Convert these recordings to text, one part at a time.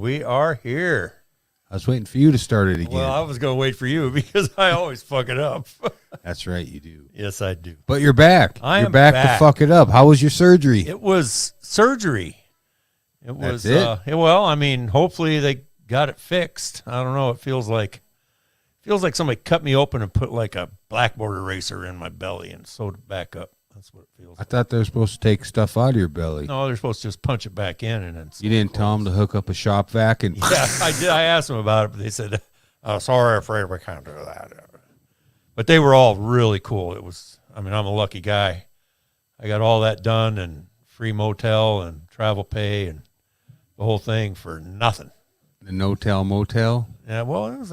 we are here. I was waiting for you to start it again. Well, I was going to wait for you because I always fuck it up. That's right, you do. Yes, I do. But you're back. You're back to fuck it up. How was your surgery? It was surgery. It was. That's it? Well, I mean, hopefully they got it fixed. I don't know. It feels like somebody cut me open and put like a blackboard eraser in my belly and sewed it back up. That's what it feels like. I thought they were supposed to take stuff out of your belly. No, they're supposed to just punch it back in and then. You didn't tell them to hook up a shop vac and. Yeah, I did. I asked them about it, but they said, "Sorry, afraid we can't do that." But they were all really cool. It was. I mean, I'm a lucky guy. I got all that done and free motel and travel pay and the whole thing for nothing. The no-tell motel? Yeah, well, it was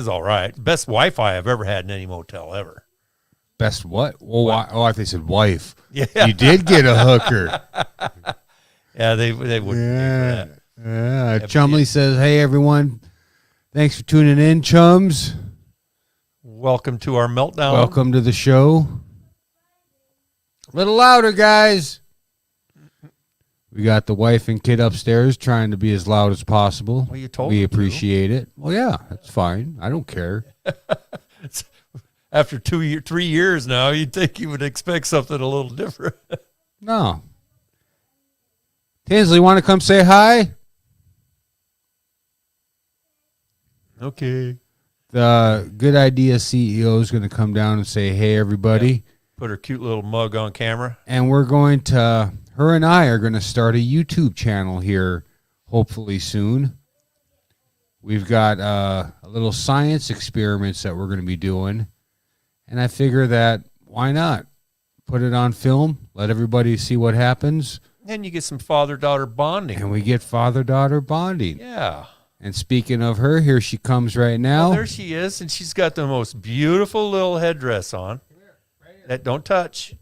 all right. Best Wi-Fi I've ever had in any motel ever. Best what? Well, I they said wife. Yeah. You did get a hooker. Yeah, they wouldn't. Yeah. Yeah, Chumley says, hey, everyone. Thanks for tuning in, chums. Welcome to our meltdown. Welcome to the show. A little louder, guys. We got the wife and kid upstairs trying to be as loud as possible. Well, you told we them appreciate it. Well, yeah, that's fine. I don't care. After 3 years now, you'd think you would expect something a little different. No. Tinsley, want to come say hi? Okay. The Good Idea CEO is going to come down and say, hey, everybody. Yeah. Put her cute little mug on camera. And we're going to, her and I are going to start a YouTube channel here, hopefully soon. We've got a little science experiments that we're going to be doing. And I figure that, why not? Put it on film, let everybody see what happens. And you get some father-daughter bonding. And we get father-daughter bonding. Yeah. And speaking of her, here she comes right now. Well, there she is, and she's got the most beautiful little headdress on. That don't touch.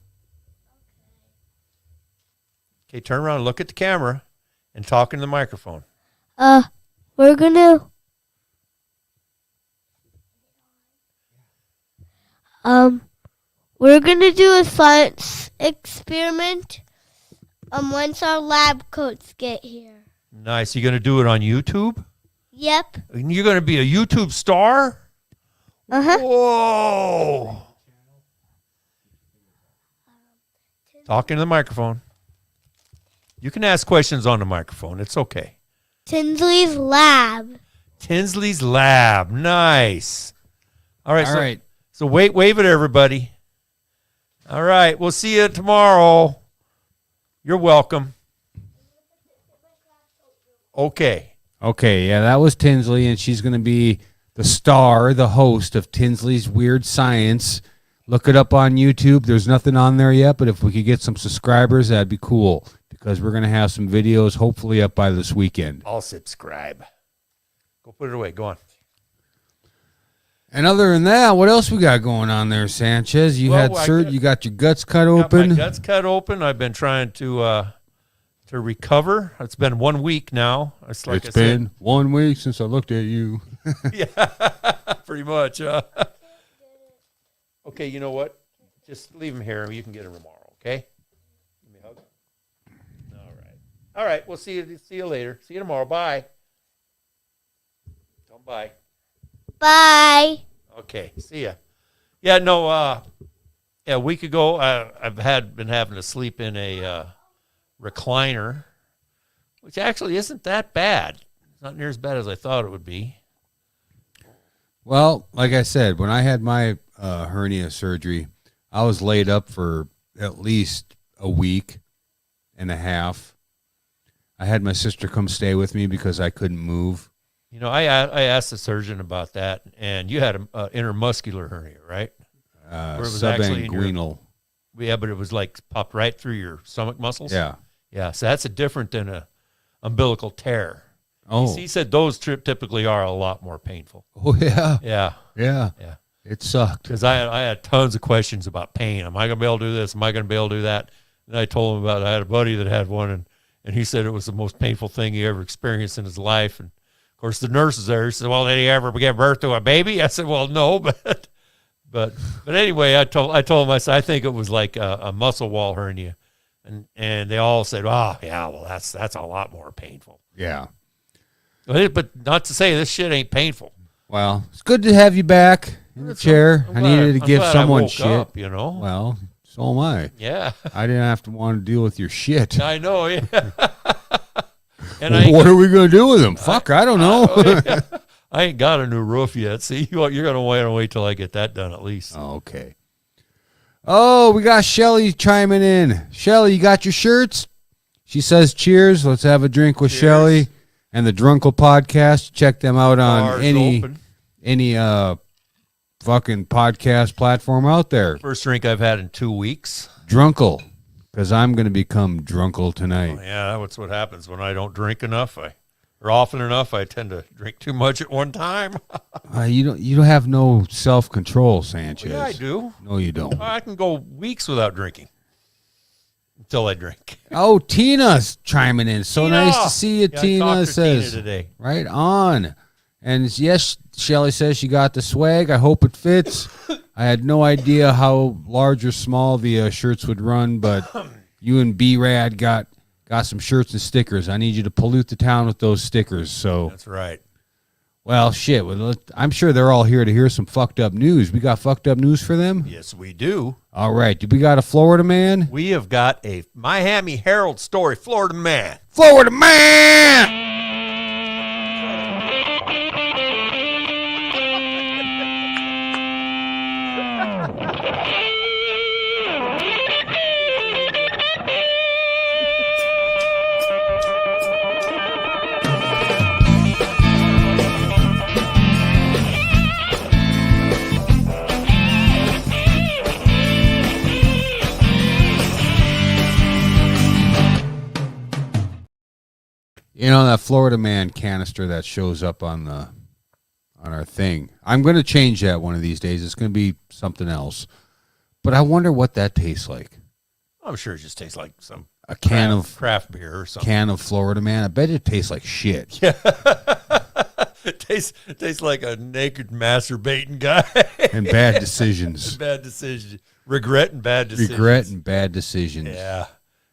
Okay, turn around and look at the camera and talk into the microphone. We're gonna do a science experiment once our lab coats get here. Nice. You going to do it on YouTube? Yep. You're going to be a YouTube star? Uh-huh. Whoa. Talk into the microphone. You can ask questions on the microphone. It's okay. Tinsley's lab. Tinsley's lab. Nice. All right. All right. So wave at everybody. All right. We'll see you tomorrow. You're welcome. Okay. Okay, yeah, that was Tinsley, and she's going to be the star, the host of Tinsley's Weird Science. Look it up on YouTube. There's nothing on there yet, but if we could get some subscribers, that'd be cool, because we're going to have some videos hopefully up by this weekend. I'll subscribe. Go put it away. Go on. And other than that, what else we got going on there, Sanchez? You got your guts cut open. My guts cut open. I've been trying to recover. It's been 1 week now. It's been 1 week since I looked at you. Yeah, pretty much. Okay, you know what? Just leave him here. You can get him tomorrow. Okay. Give me a hug. All right. We'll see you later. See you tomorrow. Bye. Tell him bye. Bye. Okay, see ya. Yeah, no, a week ago, I've been having to sleep in a recliner, which actually isn't that bad. It's not near as bad as I thought it would be. Well, like I said, when I had my hernia surgery, I was laid up for at least a week and a half. I had my sister come stay with me because I couldn't move. You know, I asked the surgeon about that, and you had an intermuscular hernia, right? Subinguinal. Yeah, but it was like popped right through your stomach muscles? Yeah. Yeah, so that's different than a umbilical tear. Oh. He said those typically are a lot more painful. Oh, yeah. Yeah. Yeah. Yeah. It sucked. Because I had tons of questions about pain. Am I going to be able to do this? Am I going to be able to do that? And I told him about it. I had a buddy that had one, and he said it was the most painful thing he ever experienced in his life. And, of course, the nurse was there. He said, well, did he ever give birth to a baby? I said, well, no, but anyway, I told him, I said, I think it was like a muscle wall hernia. and they all said, "Oh, yeah, well, that's a lot more painful." Yeah. But not to say this shit ain't painful. Well, it's good to have you back in the chair. I needed to give someone shit. Up, you know. Well, so am I. Yeah. I didn't have to want to deal with your shit. I know. Yeah. And what are we going to do with him? Fuck, I don't know. I ain't got a new roof yet. See, you're going to wait till I get that done at least. Okay. Oh, we got Shelly chiming in. Shelly, you got your shirts? She says cheers. Let's have a drink with Shelly and the Drunkle podcast. Check them out on Bars any fucking podcast platform out there. First drink I've had in 2 weeks. Drunkle, because I'm going to become drunkle tonight. Oh, yeah, that's what happens when I don't drink enough. Or often enough, I tend to drink too much at one time. You don't have no self-control, Sanchez. Well, yeah, I do. No, you don't. I can go weeks without drinking until I drink. Oh, Tina's chiming in. So Tina! nice to see you, Yeah, I Tina talked to says. Tina today. Right on. And yes, Shelly says she got the swag. I hope it fits. I had no idea how large or small the shirts would run, but you and B-Rad got some shirts and stickers. I need you to pollute the town with those stickers. So That's right. Well, shit. Well, I'm sure they're all here to hear some fucked up news. We got fucked up news for them? Yes, we do. All right. We got a Florida man? We have got a Miami Herald story, Florida man. Florida man! You know, that Florida man canister that shows up on our thing. I'm going to change that one of these days. It's going to be something else. But I wonder what that tastes like. I'm sure it just tastes like some can of craft beer or something. Can of Florida man. I bet it tastes like shit. Yeah. It tastes like a naked masturbating guy. And bad decisions. Bad decisions. Regret and bad decisions. Regret and bad decisions. Yeah.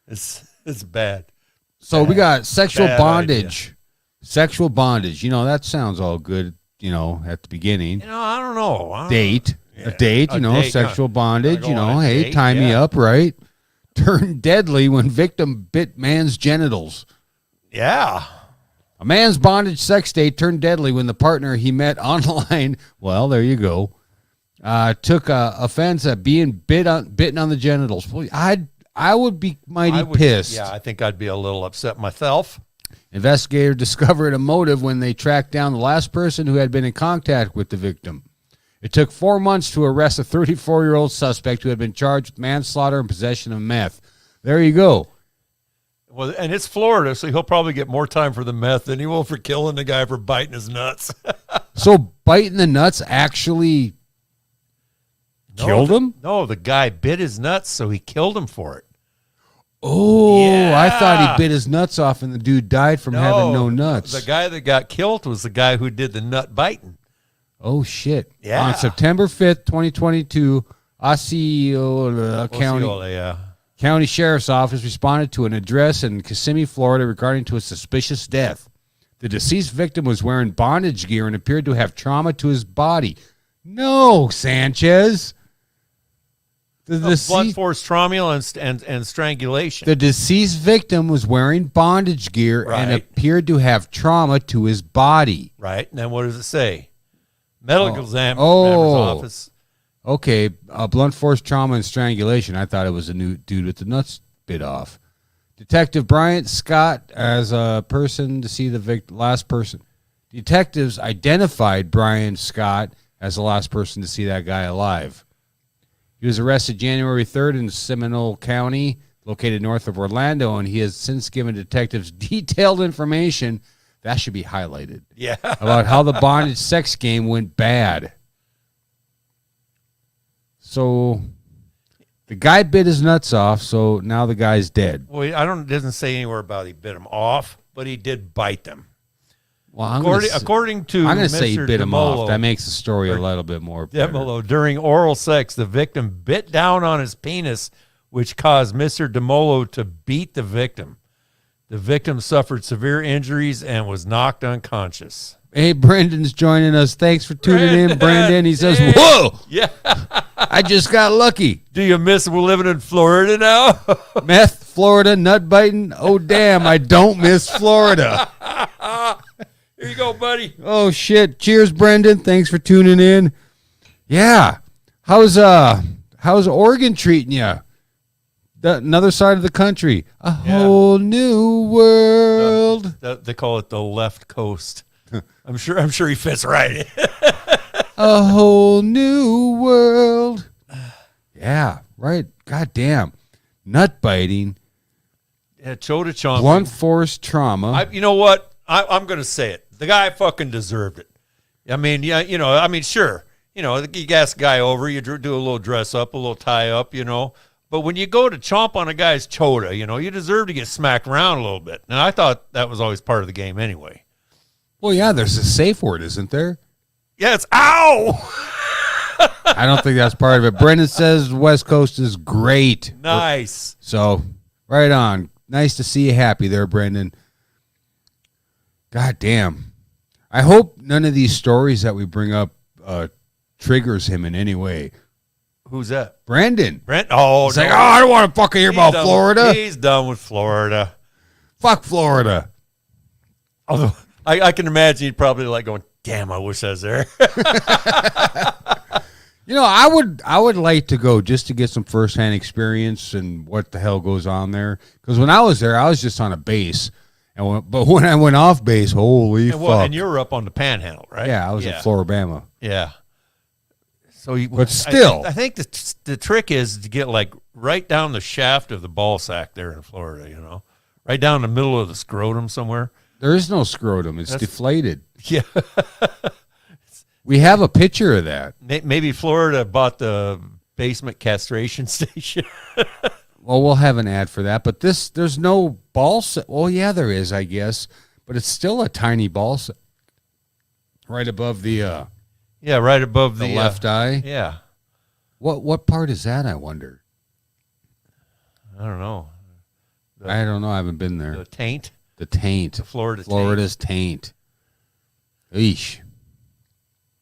It's bad. So we got sexual Bad bondage. idea. Sexual bondage. You know, that sounds all good, you know, at the beginning. You know, I don't know. Date. Yeah. A date, you know, date, sexual bondage, Go you know, on a hey, date, tie me yeah. up, right? Turned deadly when victim bit man's genitals. Yeah. A man's bondage sex date turned deadly when the partner he met online, well, there you go, took offense at being bitten on the genitals. Well, I would be mighty pissed. Yeah, I think I'd be a little upset myself. Investigators discovered a motive when they tracked down the last person who had been in contact with the victim. It took 4 months to arrest a 34-year-old suspect who had been charged with manslaughter and possession of meth. There you go. Well, and it's Florida, so he'll probably get more time for the meth than he will for killing the guy for biting his nuts. So biting the nuts actually killed him? No, the guy bit his nuts, so he killed him for it. Oh, Yeah. I thought he bit his nuts off and the dude died from having no nuts. The guy that got killed was the guy who did the nut biting. Oh, shit. Yeah. On September 5th, 2022, Osceola County Sheriff's Office responded to an address in Kissimmee, Florida regarding to a suspicious death. The deceased victim was wearing bondage gear and appeared to have trauma to his body. No, Sanchez. Blunt force trauma and strangulation. The deceased victim was wearing bondage gear and Right. appeared to have trauma to his body. Right. And then what does it say? Medical examiner's Oh. office. Okay, blunt force trauma and strangulation. I thought it was a new dude with the nuts bit off. Detective Bryant Scott as a person to see the last person. Detectives identified Brian Scott as the last person to see that guy alive. He was arrested January 3rd in Seminole County, located north of Orlando, and he has since given detectives detailed information that should be highlighted Yeah. about how the bondage sex game went bad. So the guy bit his nuts off, so now the guy's dead. Well, it doesn't say anywhere about he bit them off, but he did bite them. Well, I'm According to going to say he Mr. bit him DeMolo, off. That makes the story a little bit more better. DeMolo, during oral sex, the victim bit down on his penis which caused Mr. DeMolo to beat the victim. The victim suffered severe injuries and was knocked unconscious. Hey, Brendan's joining us. Thanks for tuning in, Brendan. He says, Hey. whoa, Yeah. I just got lucky. Do you miss living in Florida now? Meth, Florida, nut biting. Oh, damn, I don't miss Florida. Here you go, buddy. Oh, shit. Cheers, Brendan. Thanks for tuning in. Yeah. How's Oregon treating you? Another side of the country. A whole new world. They call it the left coast. I'm sure he fits right. A whole new world. Yeah, right. God damn. Nut biting. Yeah, Chota chomping. Blunt force trauma. You know what? I'm going to say it. The guy fucking deserved it. I mean, yeah, sure. You gas a guy over, you do a little dress up, a little tie up, But when you go to chomp on a guy's chota, you deserve to get smacked around a little bit. And I thought that was always part of the game anyway. Well, yeah, there's a safe word, isn't there? Yeah, it's ow! I don't think that's part of it. Brendan says West Coast is great. Nice. So, right on. Nice to see you happy there, Brendan. God damn. I hope none of these stories that we bring up triggers him in any way. Who's that? Brandon. Oh, He's like, I don't want to fucking hear about Florida. He's done with Florida. Fuck Florida. Although I can imagine he'd probably like going, damn, I wish I was there. I would like to go just to get some firsthand experience and what the hell goes on there. Because when I was there, I was just on a base. But when I went off base, holy fuck. And you were up on the Panhandle, right? Yeah, I was in Floribama. Yeah. So, but still, I think the trick is to get like right down the shaft of the ball sack there in Florida. Right down the middle of the scrotum somewhere. There is no scrotum; it's deflated. Yeah, we have a picture of that. Maybe Florida bought the basement castration station. Well, we'll have an ad for that. But there's no ball sack. Well, yeah, there is, I guess, but it's still a tiny ball sack right above the. Yeah, right above the left eye. Yeah. What part is that, I wonder? I don't know. I don't know. I haven't been there. The taint? The taint. The Florida's taint. Eesh.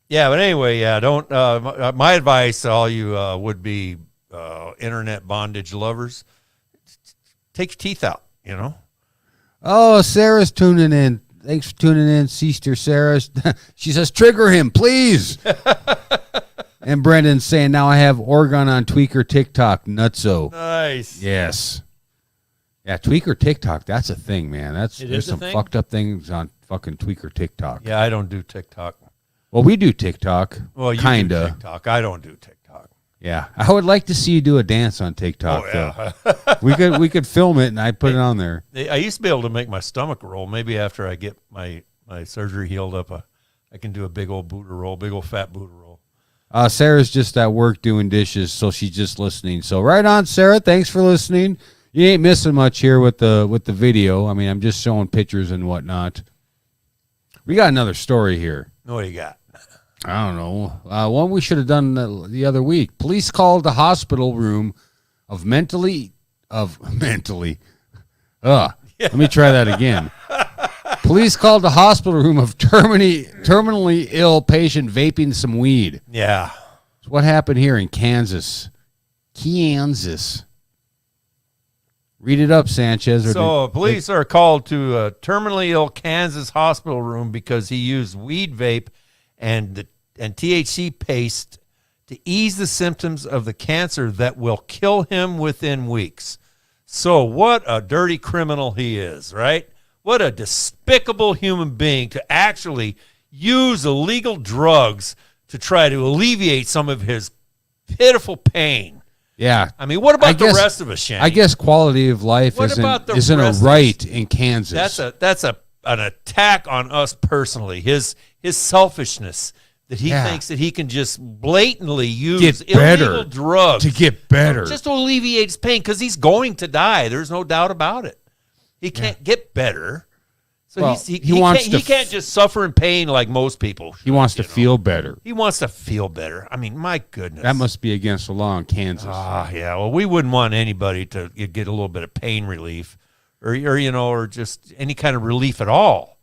Yeah, but anyway, don't. My advice to all you would-be internet bondage lovers, take your teeth out, Oh, Sarah's tuning in. Thanks for tuning in, Sister Sarah. She says, trigger him, please. And Brendan's saying, now I have Oregon on Tweaker TikTok. Nutso. Nice. Yes. Yeah, Tweaker TikTok, that's a thing, man. There's some fucked up things on fucking Tweaker TikTok. Yeah, I don't do TikTok. Well, we do TikTok. Well, you kinda. do TikTok. I don't do TikTok. Yeah, I would like to see you do a dance on TikTok. Oh, yeah. Though. We could film it and I'd put it on there. I used to be able to make my stomach roll. Maybe after I get my surgery healed up, I can do a big old Buddha roll, big old fat Buddha roll. Sarah's just at work doing dishes, so she's just listening. So right on, Sarah. Thanks for listening. You ain't missing much here with the video. I mean, I'm just showing pictures and whatnot. We got another story here. What do you got? I don't know. One we should have done the other week. Police called the hospital room of mentally. Let me try that again. Police called the hospital room of terminally ill patient vaping some weed. Yeah. So what happened here in Kansas? Read it up, Sanchez. Police are called to a terminally ill Kansas hospital room because he used weed vape and THC paste to ease the symptoms of the cancer that will kill him within weeks. So what a dirty criminal he is, right? What a despicable human being to actually use illegal drugs to try to alleviate some of his pitiful pain. Yeah. I mean, what about the rest of us, Shanny? I guess quality of life isn't a right in Kansas. That's an attack on us personally. His selfishness that he thinks that he can just blatantly use illegal drugs to get better, just to alleviate his pain, because he's going to die. There's no doubt about it. He can't get better. So Well, he can't just suffer in pain like most people. He wants to feel better. He wants to feel better. I mean, my goodness. That must be against the law in Kansas. Yeah. Well, we wouldn't want anybody to get a little bit of pain relief, or just any kind of relief at all.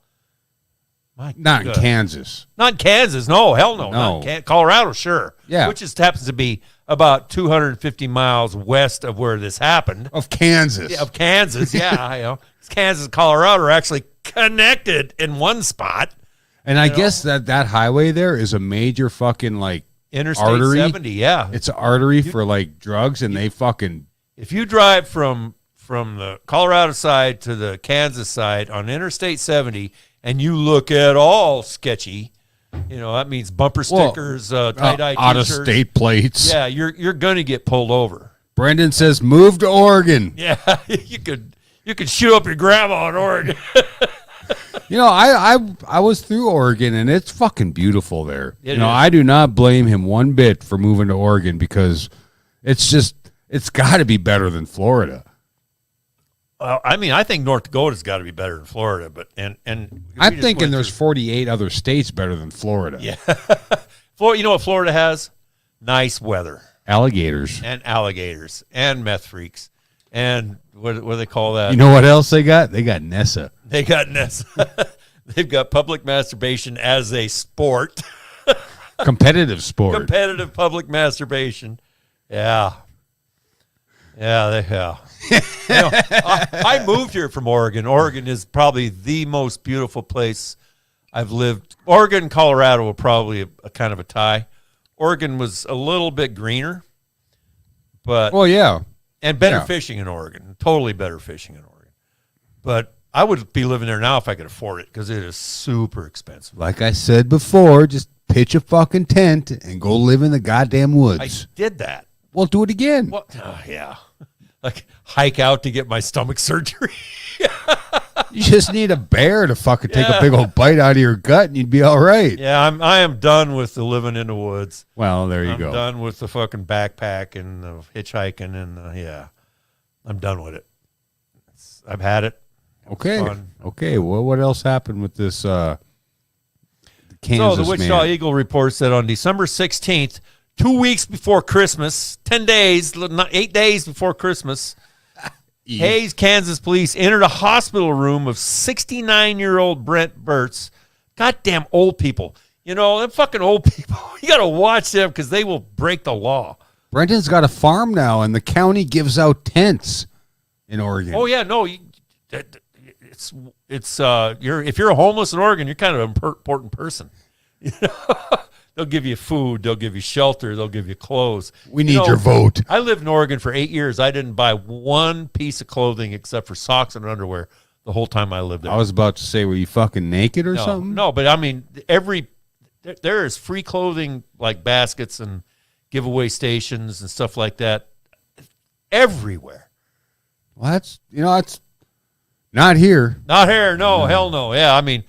Not in Kansas. Not in Kansas. No, hell no. No. Not in Colorado, sure. Yeah. Which just happens to be about 250 miles west of where this happened. Of Kansas. Yeah, of Kansas, yeah. Kansas and Colorado are actually connected in one spot. And I guess that highway there is a major fucking like Interstate artery. 70, yeah. It's an artery for like drugs, and they fucking. If you drive from the Colorado side to the Kansas side on Interstate 70 and you look at all sketchy, that means bumper stickers, tie-dye t-shirts. Out-of-state plates. Yeah, you're going to get pulled over. Brendan says, move to Oregon. Yeah, you could shoot up your grandma in Oregon. I was through Oregon, and it's fucking beautiful there. It is. I do not blame him one bit for moving to Oregon because it's got to be better than Florida. I think North Dakota's got to be better than Florida, but and I'm thinking there's 48 other states better than Florida. Yeah. You know what Florida has? Nice weather. Alligators. And alligators. And meth freaks. And what do they call that? You know what else they got? They got Nessa. They got Nessa. They've got public masturbation as a sport. Competitive sport. Competitive public masturbation. Yeah. Yeah. I moved here from Oregon. Oregon is probably the most beautiful place I've lived. Oregon and Colorado were probably a kind of a tie. Oregon was a little bit greener, but and better fishing in Oregon. Totally better fishing in Oregon. But I would be living there now if I could afford it because it is super expensive. Like I said before, just pitch a fucking tent and go live in the goddamn woods. I did that. Well, do it again. Well, yeah. Like hike out to get my stomach surgery. You just need a bear to fucking take a big old bite out of your gut and you'd be all right. Yeah, I am done with the living in the woods. Well, there you go. I'm done with the fucking backpack and the hitchhiking and I'm done with it. I've had it. Okay. Fun. Okay. Well, what else happened with this Kansas So the Wichita man? Eagle reports that on December 16th, 2 weeks before Christmas, 10 days, 8 days before Christmas, Hayes, Kansas police entered a hospital room of 69-year-old Brent Burtz. Goddamn old people. Them fucking old people. You got to watch them because they will break the law. Brendan's got a farm now, and the county gives out tents in Oregon. Oh, yeah, no. It's if you're a homeless in Oregon, you're kind of an important person. They'll give you food. They'll give you shelter. They'll give you clothes. We need your vote. I lived in Oregon for 8 years. I didn't buy one piece of clothing except for socks and underwear the whole time I lived there. I was about to say, were you fucking naked or something? No, but I mean, there is free clothing like baskets and giveaway stations and stuff like that everywhere. Well, that's not here. Not here. No, hell no. Yeah, I mean,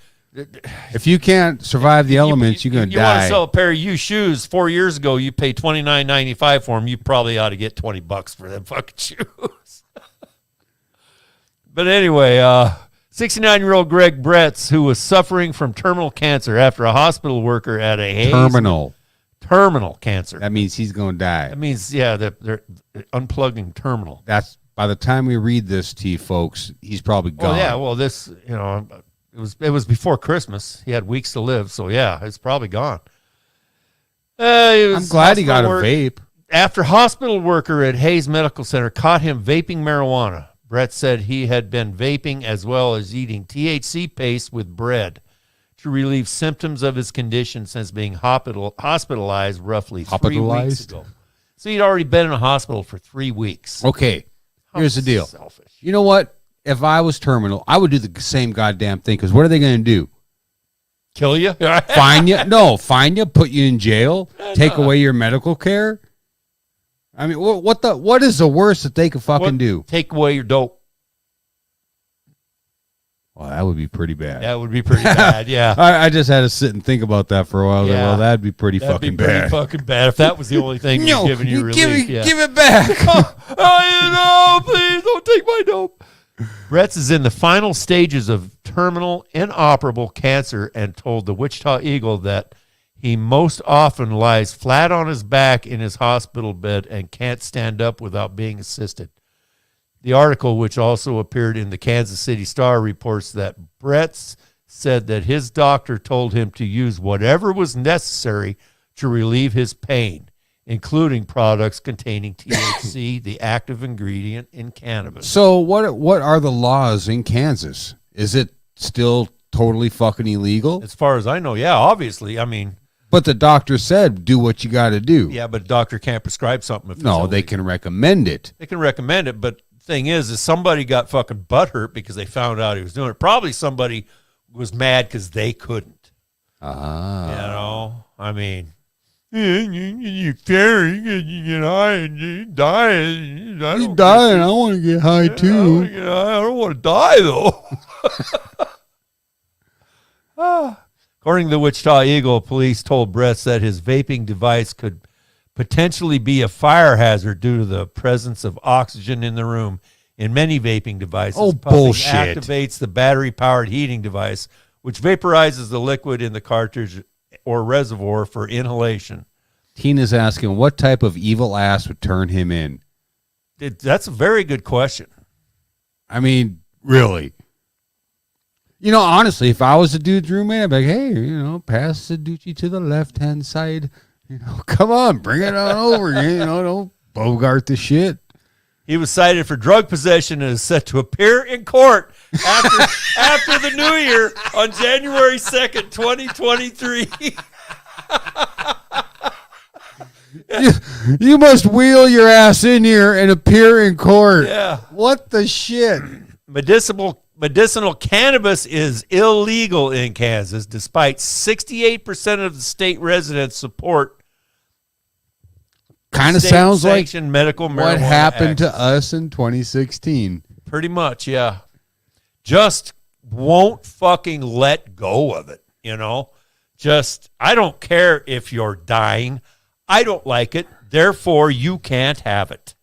if you can't survive the elements, you're going to die. You want to sell a pair of used shoes 4 years ago, you pay $29.95 for them. You probably ought to get $20 for them fucking shoes. But anyway, 69-year-old Greg Bretz, who was suffering from terminal cancer after a hospital worker at a Hayes. Terminal cancer. That means he's going to die. That means, they're unplugging terminal. That's by the time we read this to you folks, he's probably gone. Oh, yeah, well, this, it was before Christmas. He had weeks to live, so yeah, it's probably gone. I'm glad he got a vape. After hospital worker at Hayes Medical Center caught him vaping marijuana, Brett said he had been vaping as well as eating THC paste with bread to relieve symptoms of his condition since being hospitalized roughly 3 weeks ago. So he'd already been in a hospital for 3 weeks. Okay, here's the deal. Selfish. You know what? If I was terminal, I would do the same goddamn thing. Because what are they going to do? Kill you? Fine you? No, fine you, put you in jail, take away your medical care. I mean, what is the worst that they could fucking do? Take away your dope. Well, that would be pretty bad. That would be pretty bad, yeah. I just had to sit and think about that for a while. Yeah. Well, that'd be pretty That'd fucking be pretty bad. fucking bad if that was the only thing you're giving you relief. Give it back. No, please don't take my dope. Brett's is in the final stages of terminal inoperable cancer and told the Wichita Eagle that he most often lies flat on his back in his hospital bed and can't stand up without being assisted. The article, which also appeared in the Kansas City Star, reports that Brett's said that his doctor told him to use whatever was necessary to relieve his pain, including products containing THC, the active ingredient in cannabis. So what are the laws in Kansas? Is it still totally fucking illegal? As far as I know, yeah, obviously. I mean, but the doctor said do what you got to do. yeah, but a doctor can't prescribe something if it's No, they illegal. can recommend it. They can recommend it, but the thing is somebody got fucking butthurt because they found out he was doing it. Probably somebody was mad because they couldn't. Ah. You know, I mean, you carry, you get high and you die. He's dying. I want to get high too. I don't want to die though. According to the Wichita Eagle, police told Brett that his vaping device could potentially be a fire hazard due to the presence of oxygen in the room. In many vaping devices, Oh, puffing bullshit. activates the battery-powered heating device, which vaporizes the liquid in the cartridge or reservoir for inhalation. Tina's asking what type of evil ass would turn him in. That's a very good question. I mean, really. You know, honestly, if I was a dude's roommate, I'd be like, hey, pass the doochie to the left-hand side. Come on, bring it on over. Don't bogart the shit. He was cited for drug possession and is set to appear in court after the new year on January 2nd, 2023. You must wheel your ass in here and appear in court. Yeah. What the shit? Medicinal cannabis is illegal in Kansas, despite 68% of the state residents support. Kind of sounds like sanctioned medical marijuana what happened access. to us in 2016. Pretty much, yeah. Just won't fucking let go of it, Just, I don't care if you're dying. I don't like it. Therefore, you can't have it.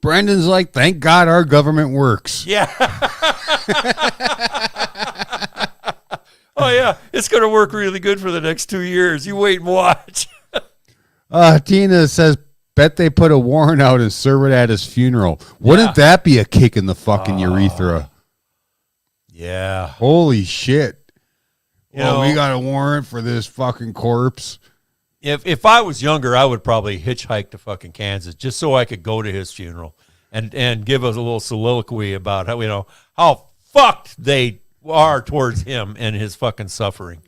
Brendan's like, thank God our government works. Yeah. Oh, yeah. It's going to work really good for the next 2 years. You wait and watch. Tina says, bet they put a warrant out and serve it at his funeral. Wouldn't that be a kick in the fucking urethra? Yeah. Holy shit. You know, we got a warrant for this fucking corpse. If I was younger, I would probably hitchhike to fucking Kansas just so I could go to his funeral and give us a little soliloquy about how fucked they are towards him and his fucking suffering.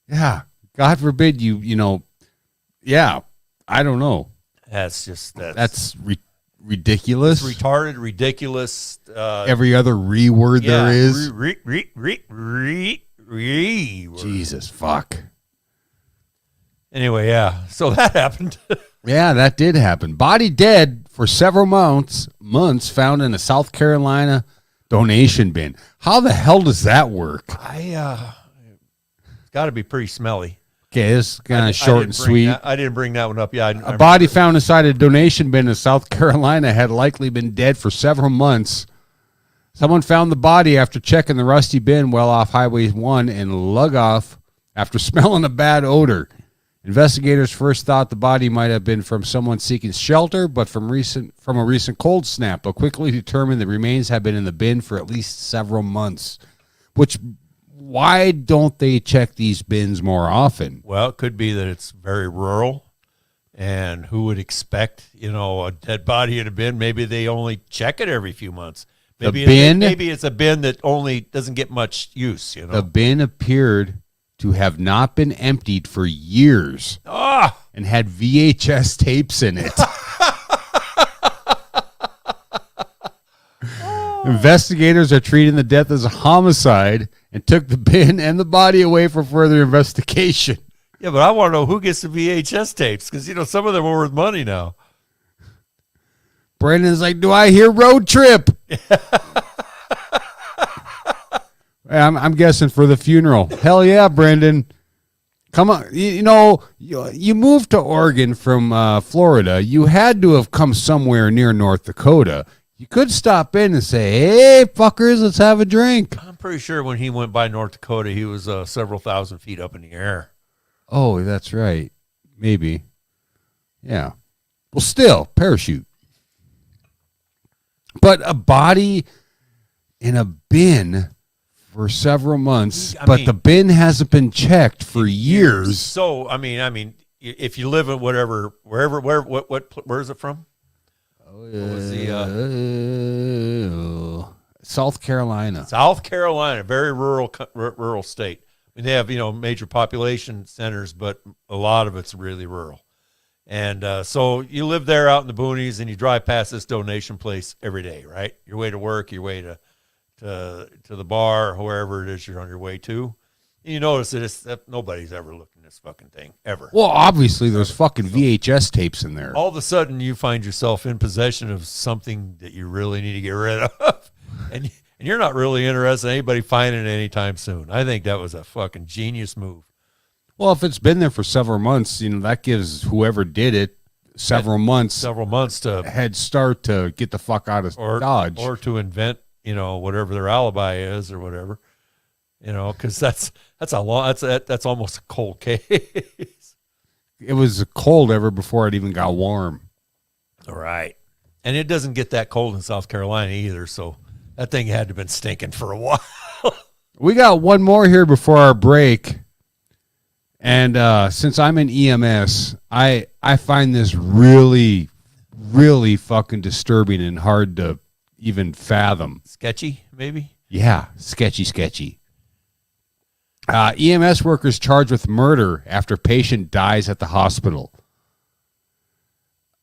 Yeah. God forbid yeah. I don't know. That's ridiculous. Retarded, ridiculous. Every other word there is. Jesus, fuck. Anyway, yeah. So that happened. Yeah, that did happen. Body dead for several months found in a South Carolina donation bin. How the hell does that work? It's got to be pretty smelly. Okay, this is kind of short and sweet. I didn't bring that one up. Yeah, A body found inside a donation bin in South Carolina had likely been dead for several months. Someone found the body after checking the rusty bin well off Highway 1 in Lugoff after smelling a bad odor. Investigators first thought the body might have been from someone seeking shelter, but from a recent cold snap, but quickly determined the remains had been in the bin for at least several months. Why don't they check these bins more often? Well, it could be that it's very rural, and who would expect, a dead body in a bin? Maybe they only check it every few months. Maybe it's a bin that only doesn't get much use. The bin appeared to have not been emptied for years and had VHS tapes in it. Investigators are treating the death as a homicide and took the bin and the body away for further investigation. Yeah, but I want to know who gets the VHS tapes because, some of them are worth money now. Brandon's like, do I hear road trip? I'm guessing for the funeral. Hell yeah, Brendan. Come on. You moved to Oregon from Florida. You had to have come somewhere near North Dakota. You could stop in and say, hey, fuckers, let's have a drink. I'm pretty sure when he went by North Dakota, he was several thousand feet up in the air. Oh, that's right. Maybe. Yeah. Well, still, parachute. But a body in a bin for several months, but the bin hasn't been checked for years. So, I mean, if you live in whatever, wherever, where is it from? What was South Carolina. South Carolina, very rural state. I mean, they have, major population centers, but a lot of it's really rural. And so you live there out in the boonies and you drive past this donation place every day, right? Your way to work, your way to the bar, or wherever it is you're on your way to. And you notice that nobody's ever looked in this fucking thing, ever. Well, obviously there's fucking VHS tapes in there. All of a sudden you find yourself in possession of something that you really need to get rid of. And you're not really interested in anybody finding it anytime soon. I think that was a fucking genius move. Well, if it's been there for several months, that gives whoever did it several months to head start to get the fuck out of Dodge. Or to invent, whatever their alibi is or whatever. Because that's almost a cold case. It was cold ever before it even got warm. All right. And it doesn't get that cold in South Carolina either, so that thing had to have been stinking for a while. We got one more here before our break. And since I'm in EMS, I find this really, really fucking disturbing and hard to even fathom. Sketchy, maybe? Yeah, sketchy. EMS workers charged with murder after patient dies at the hospital.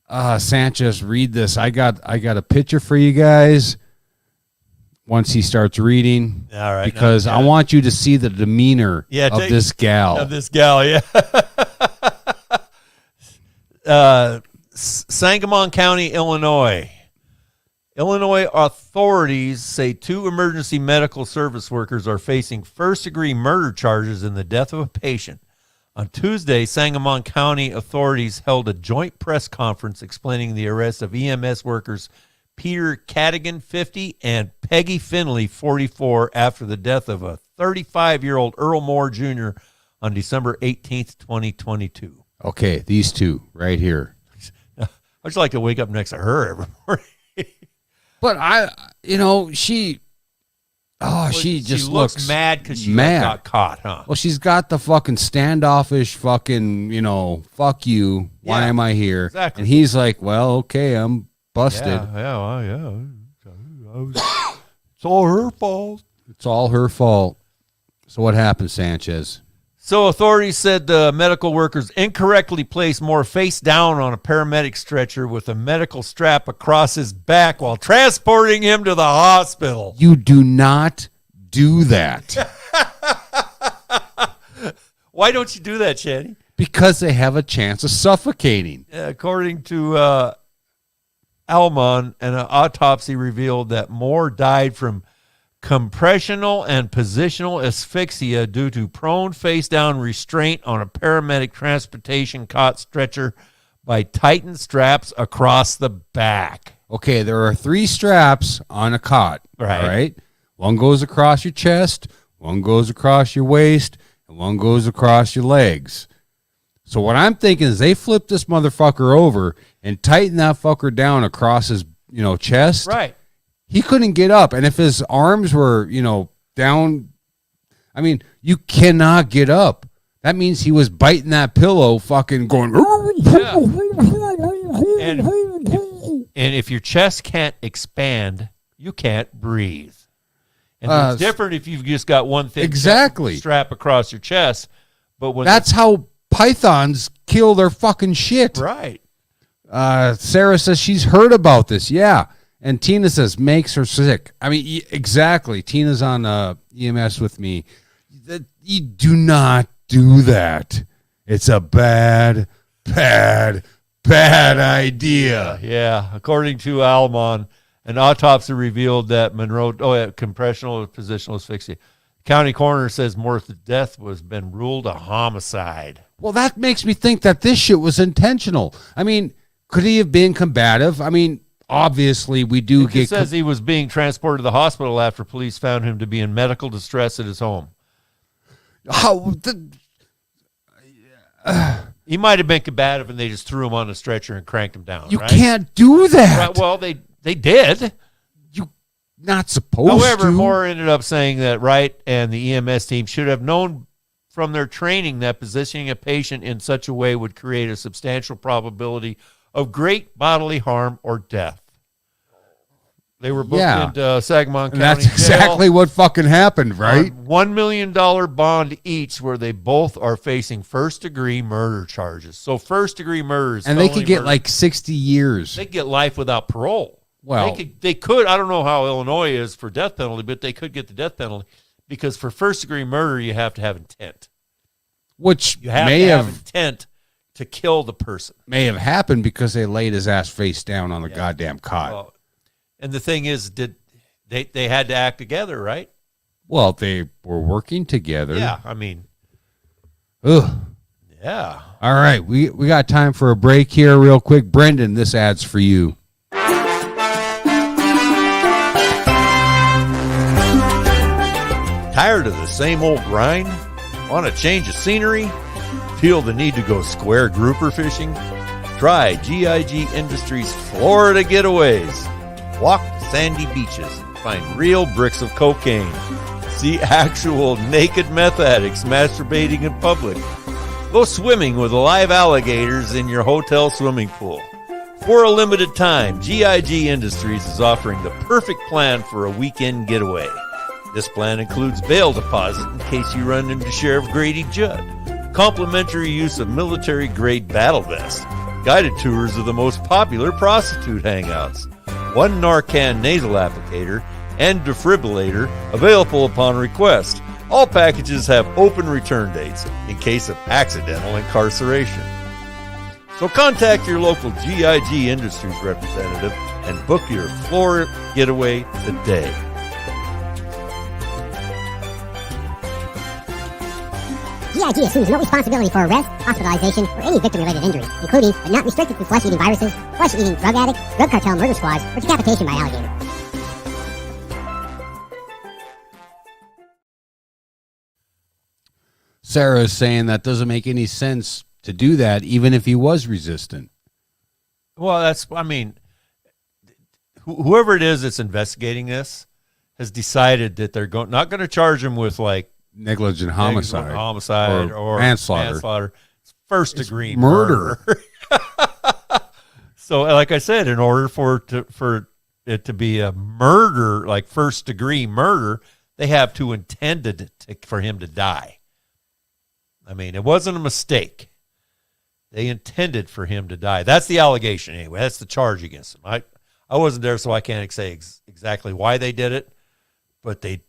Sanchez, read this. I got a picture for you guys once he starts reading. All right. Because I want you to see the demeanor of this gal. Yeah. Sangamon County, Illinois. Illinois authorities say 2 emergency medical service workers are facing first-degree murder charges in the death of a patient. On Tuesday, Sangamon County authorities held a joint press conference explaining the arrest of EMS workers Peter Cadigan, 50, and Peggy Finley, 44, after the death of a 35-year-old Earl Moore Jr. on December 18th, 2022. Okay, these two right here. I'd just like to wake up next to her every morning. But she just looks mad because she got caught, huh? Well, she's got the fucking standoffish fucking, fuck you. Why am I here? Exactly. And he's like, well, okay, I'm busted. Yeah. It's all her fault. It's all her fault. So what happened, Sanchez? So authorities said the medical workers incorrectly placed Moore face down on a paramedic stretcher with a medical strap across his back while transporting him to the hospital. You do not do that. Why don't you do that, Shanny? Because they have a chance of suffocating. According to Almon, an autopsy revealed that Moore died from compressional and positional asphyxia due to prone face-down restraint on a paramedic transportation cot stretcher by tightened straps across the back. Okay, there are 3 straps on a cot. Right. All right? One goes across your chest, one goes across your waist, and one goes across your legs. So what I'm thinking is they flip this motherfucker over and tighten that fucker down across his, chest. Right. He couldn't get up. And if his arms were, down, you cannot get up. That means he was biting that pillow, fucking going. Yeah. And if your chest can't expand, you can't breathe. And it's different if you've just got one thing strap across your chest. But when that's how pythons kill their fucking shit. Right. Sarah says she's heard about this. Yeah. And Tina says, makes her sick. Exactly. Tina's on EMS with me. You do not do that. It's a bad idea. Yeah. According to Almon, an autopsy revealed that Monroe, compressional positional asphyxia. County coroner says Moore's death was been ruled a homicide. Well, that makes me think that this shit was intentional. Could he have been combative? obviously we do It says he was being transported to the hospital after police found him to be in medical distress at his home. He might have been combative, and they just threw him on a stretcher and cranked him down. You right? can't do that. Right, well, they did. You not supposed to. However, Moore ended up saying that Wright and the EMS team should have known from their training that positioning a patient in such a way would create a substantial probability of great bodily harm or death. They were booked into Sangamon County That's exactly jail what fucking happened, right? on $1 million bond each, where they both are facing first-degree murder charges. So first-degree murder is And they felony could get murder. like 60 years. They get life without parole. Well, they could. I don't know how Illinois is for death penalty, but they could get the death penalty because for first-degree murder, you have to have intent. which You have may to have have intent to kill the person. happened because they laid his ass face down on the goddamn cot. Well, and the thing is, they had to act together, right? Well, they were working together. Yeah, I mean, Ugh. yeah. All right, we got time for a break here real quick. Brendan, this ad's for you. Tired of the same old grind? Want a change of scenery? Feel the need to go square grouper fishing? Try GIG Industries Florida Getaways. Walk the sandy beaches and find real bricks of cocaine. See actual naked meth addicts masturbating in public. Go swimming with live alligators in your hotel swimming pool. For a limited time, GIG Industries is offering the perfect plan for a weekend getaway. This plan includes bail deposit in case you run into Sheriff Grady Judd, complimentary use of military-grade battle vests, guided tours of the most popular prostitute hangouts, one Narcan nasal applicator, and defibrillator available upon request. All packages have open return dates in case of accidental incarceration. So contact your local GIG Industries representative and book your Florida getaway today. GIG assumes no responsibility for arrest, hospitalization, or any victim-related injury, including, but not restricted to, flesh-eating viruses, flesh-eating drug addicts, drug cartel murder squads, or decapitation by alligator. Sarah is saying that doesn't make any sense to do that, even if he was resistant. Well, I mean, whoever it is that's investigating this has decided that they're not going to charge him with like Negligent homicide, or manslaughter. It's first degree murder. So, like I said, in order for it to be a murder, like first degree murder, they have to intended for him to die. I mean, it wasn't a mistake. They intended for him to die. That's the allegation anyway. That's the charge against him. I wasn't there, so I can't say exactly why they did it, but they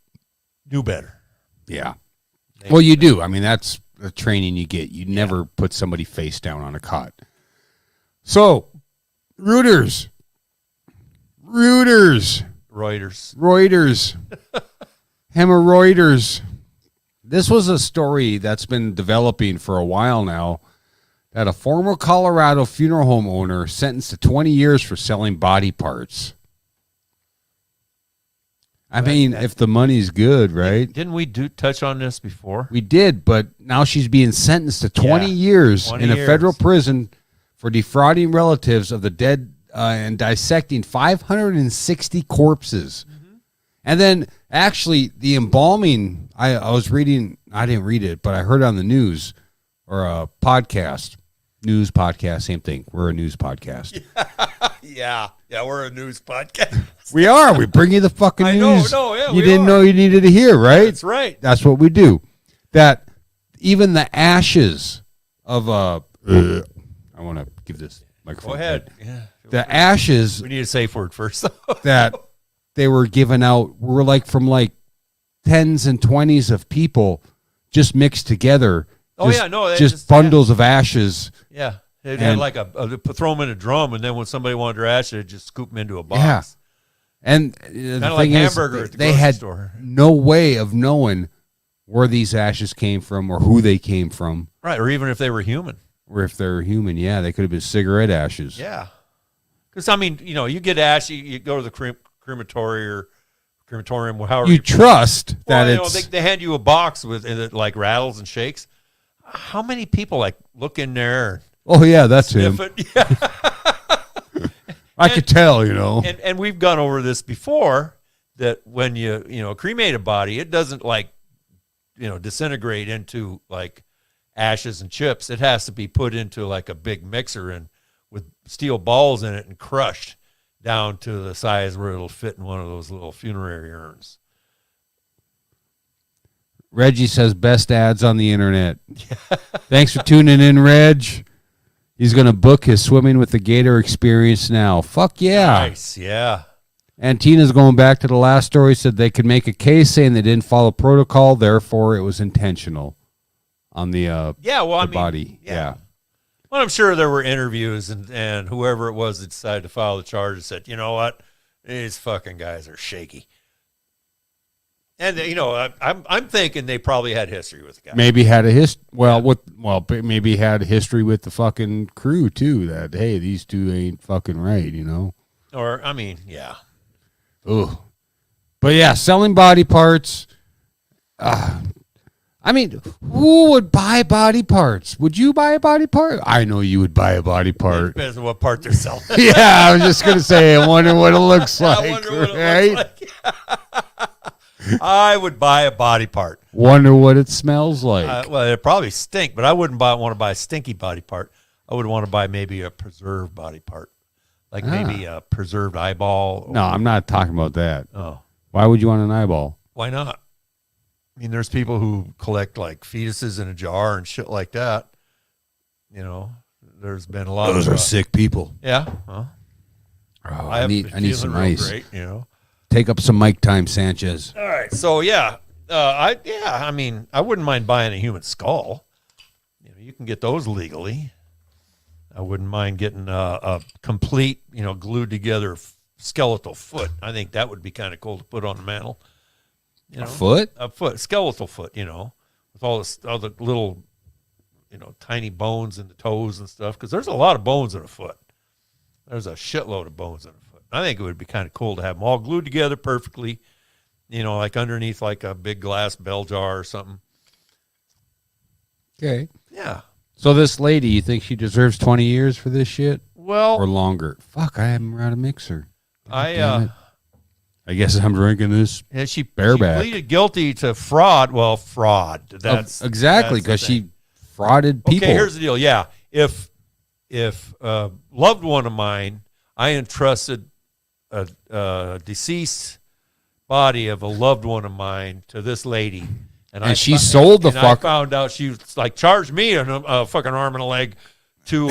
knew better. Yeah. Well, you do. I mean, that's the training you get. You never put somebody face down on a cot. So, Reuters. Hemorrhoiders. This was a story that's been developing for a while now, that a former Colorado funeral home owner sentenced to 20 years for selling body parts. I mean, if the money's good, right? Didn't we touch on this before? We did, but now she's being sentenced to 20 years 20 in a years. federal prison for defrauding relatives of the dead and dissecting 560 corpses. Mm-hmm. And then, actually, the embalming, I was reading, I didn't read it, but I heard it on the news or a podcast. News podcast, same thing. We're a news podcast. Yeah, we're a news podcast. We are. We bring you the fucking news. Yeah, you didn't know you needed to hear, right? That's right. That's what we do. That even the ashes of I want to give this microphone. Go ahead. Yeah. The ashes We need a safe word first. that they were given out were like from like tens and 20s of people just mixed together. Oh, just, yeah, no, they just bundles of ashes. Yeah. They And- had like throw them in a drum, and then when somebody wanted their ashes, they'd just scoop them into a box. Yeah. And the Kind of thing like is, hamburger at the they grocery had store. no way of knowing where these ashes came from or who they came from, Right, or even if they were human. or if they're human. Yeah, they could have been cigarette ashes. Yeah. Because, I mean, you get ash, you go to the crematorium, however You trust that well, it's... they hand you a box with and it like rattles and shakes. How many people like look in there? Oh, yeah, that's him. Sniff it? Yeah. I could tell, And we've gone over this before, that when you cremate a body, it doesn't like, disintegrate into like ashes and chips. It has to be put into like a big mixer and with steel balls in it and crushed down to the size where it'll fit in one of those little funerary urns. Reggie says best ads on the internet. Thanks for tuning in, Reg. He's going to book his Swimming with the Gator experience now. Fuck yeah. Nice, yeah. And Tina's going back to the last story, said they could make a case saying they didn't follow protocol, therefore it was intentional on the body. Yeah. Well, I'm sure there were interviews and whoever it was that decided to file the charges said, you know what, these fucking guys are shaky. And I'm thinking they probably had history with the guy. Maybe had maybe had a history with the fucking crew too. That hey, these two ain't fucking right, Or I mean, yeah. Ooh, but yeah, selling body parts. I mean, who would buy body parts? Would you buy a body part? I know you would buy a body part. It depends on what part they're selling. Yeah, I was just gonna say. I wonder what it looks like. I wonder what it looks like. I would buy a body part. Wonder what it smells like. Well, it'd probably stink, but I wouldn't want to buy a stinky body part. I would want to buy maybe a preserved body part, like maybe a preserved eyeball. No, I'm not talking about that. Oh, why would you want an eyeball? Why not? I mean, there's people who collect like fetuses in a jar and shit like that. There's been a lot of... Those are sick people. Yeah. Well, I need some ice. Great, Take up some mic time, Sanchez. All right. So, yeah. I mean, I wouldn't mind buying a human skull. You can get those legally. I wouldn't mind getting a complete, glued together skeletal foot. I think that would be kind of cool to put on the mantle. A foot? A foot, skeletal foot, with all the little, tiny bones in the toes and stuff. Because there's a lot of bones in a foot. There's a shitload of bones in a foot. I think it would be kind of cool to have them all glued together perfectly, like underneath like a big glass bell jar or something. Okay. Yeah. So this lady, you think she deserves 20 years for this shit? Well, or longer? Fuck, I haven't brought a mixer. I guess I'm drinking this. Yeah, she bareback. She pleaded guilty to fraud. Well, fraud. That's exactly because she frauded people. Okay, here's the deal. Yeah, if a loved one of mine, I entrusted a deceased body of a loved one of mine to this lady, and she sold the fuck. I found out she like charged me a fucking arm and a leg to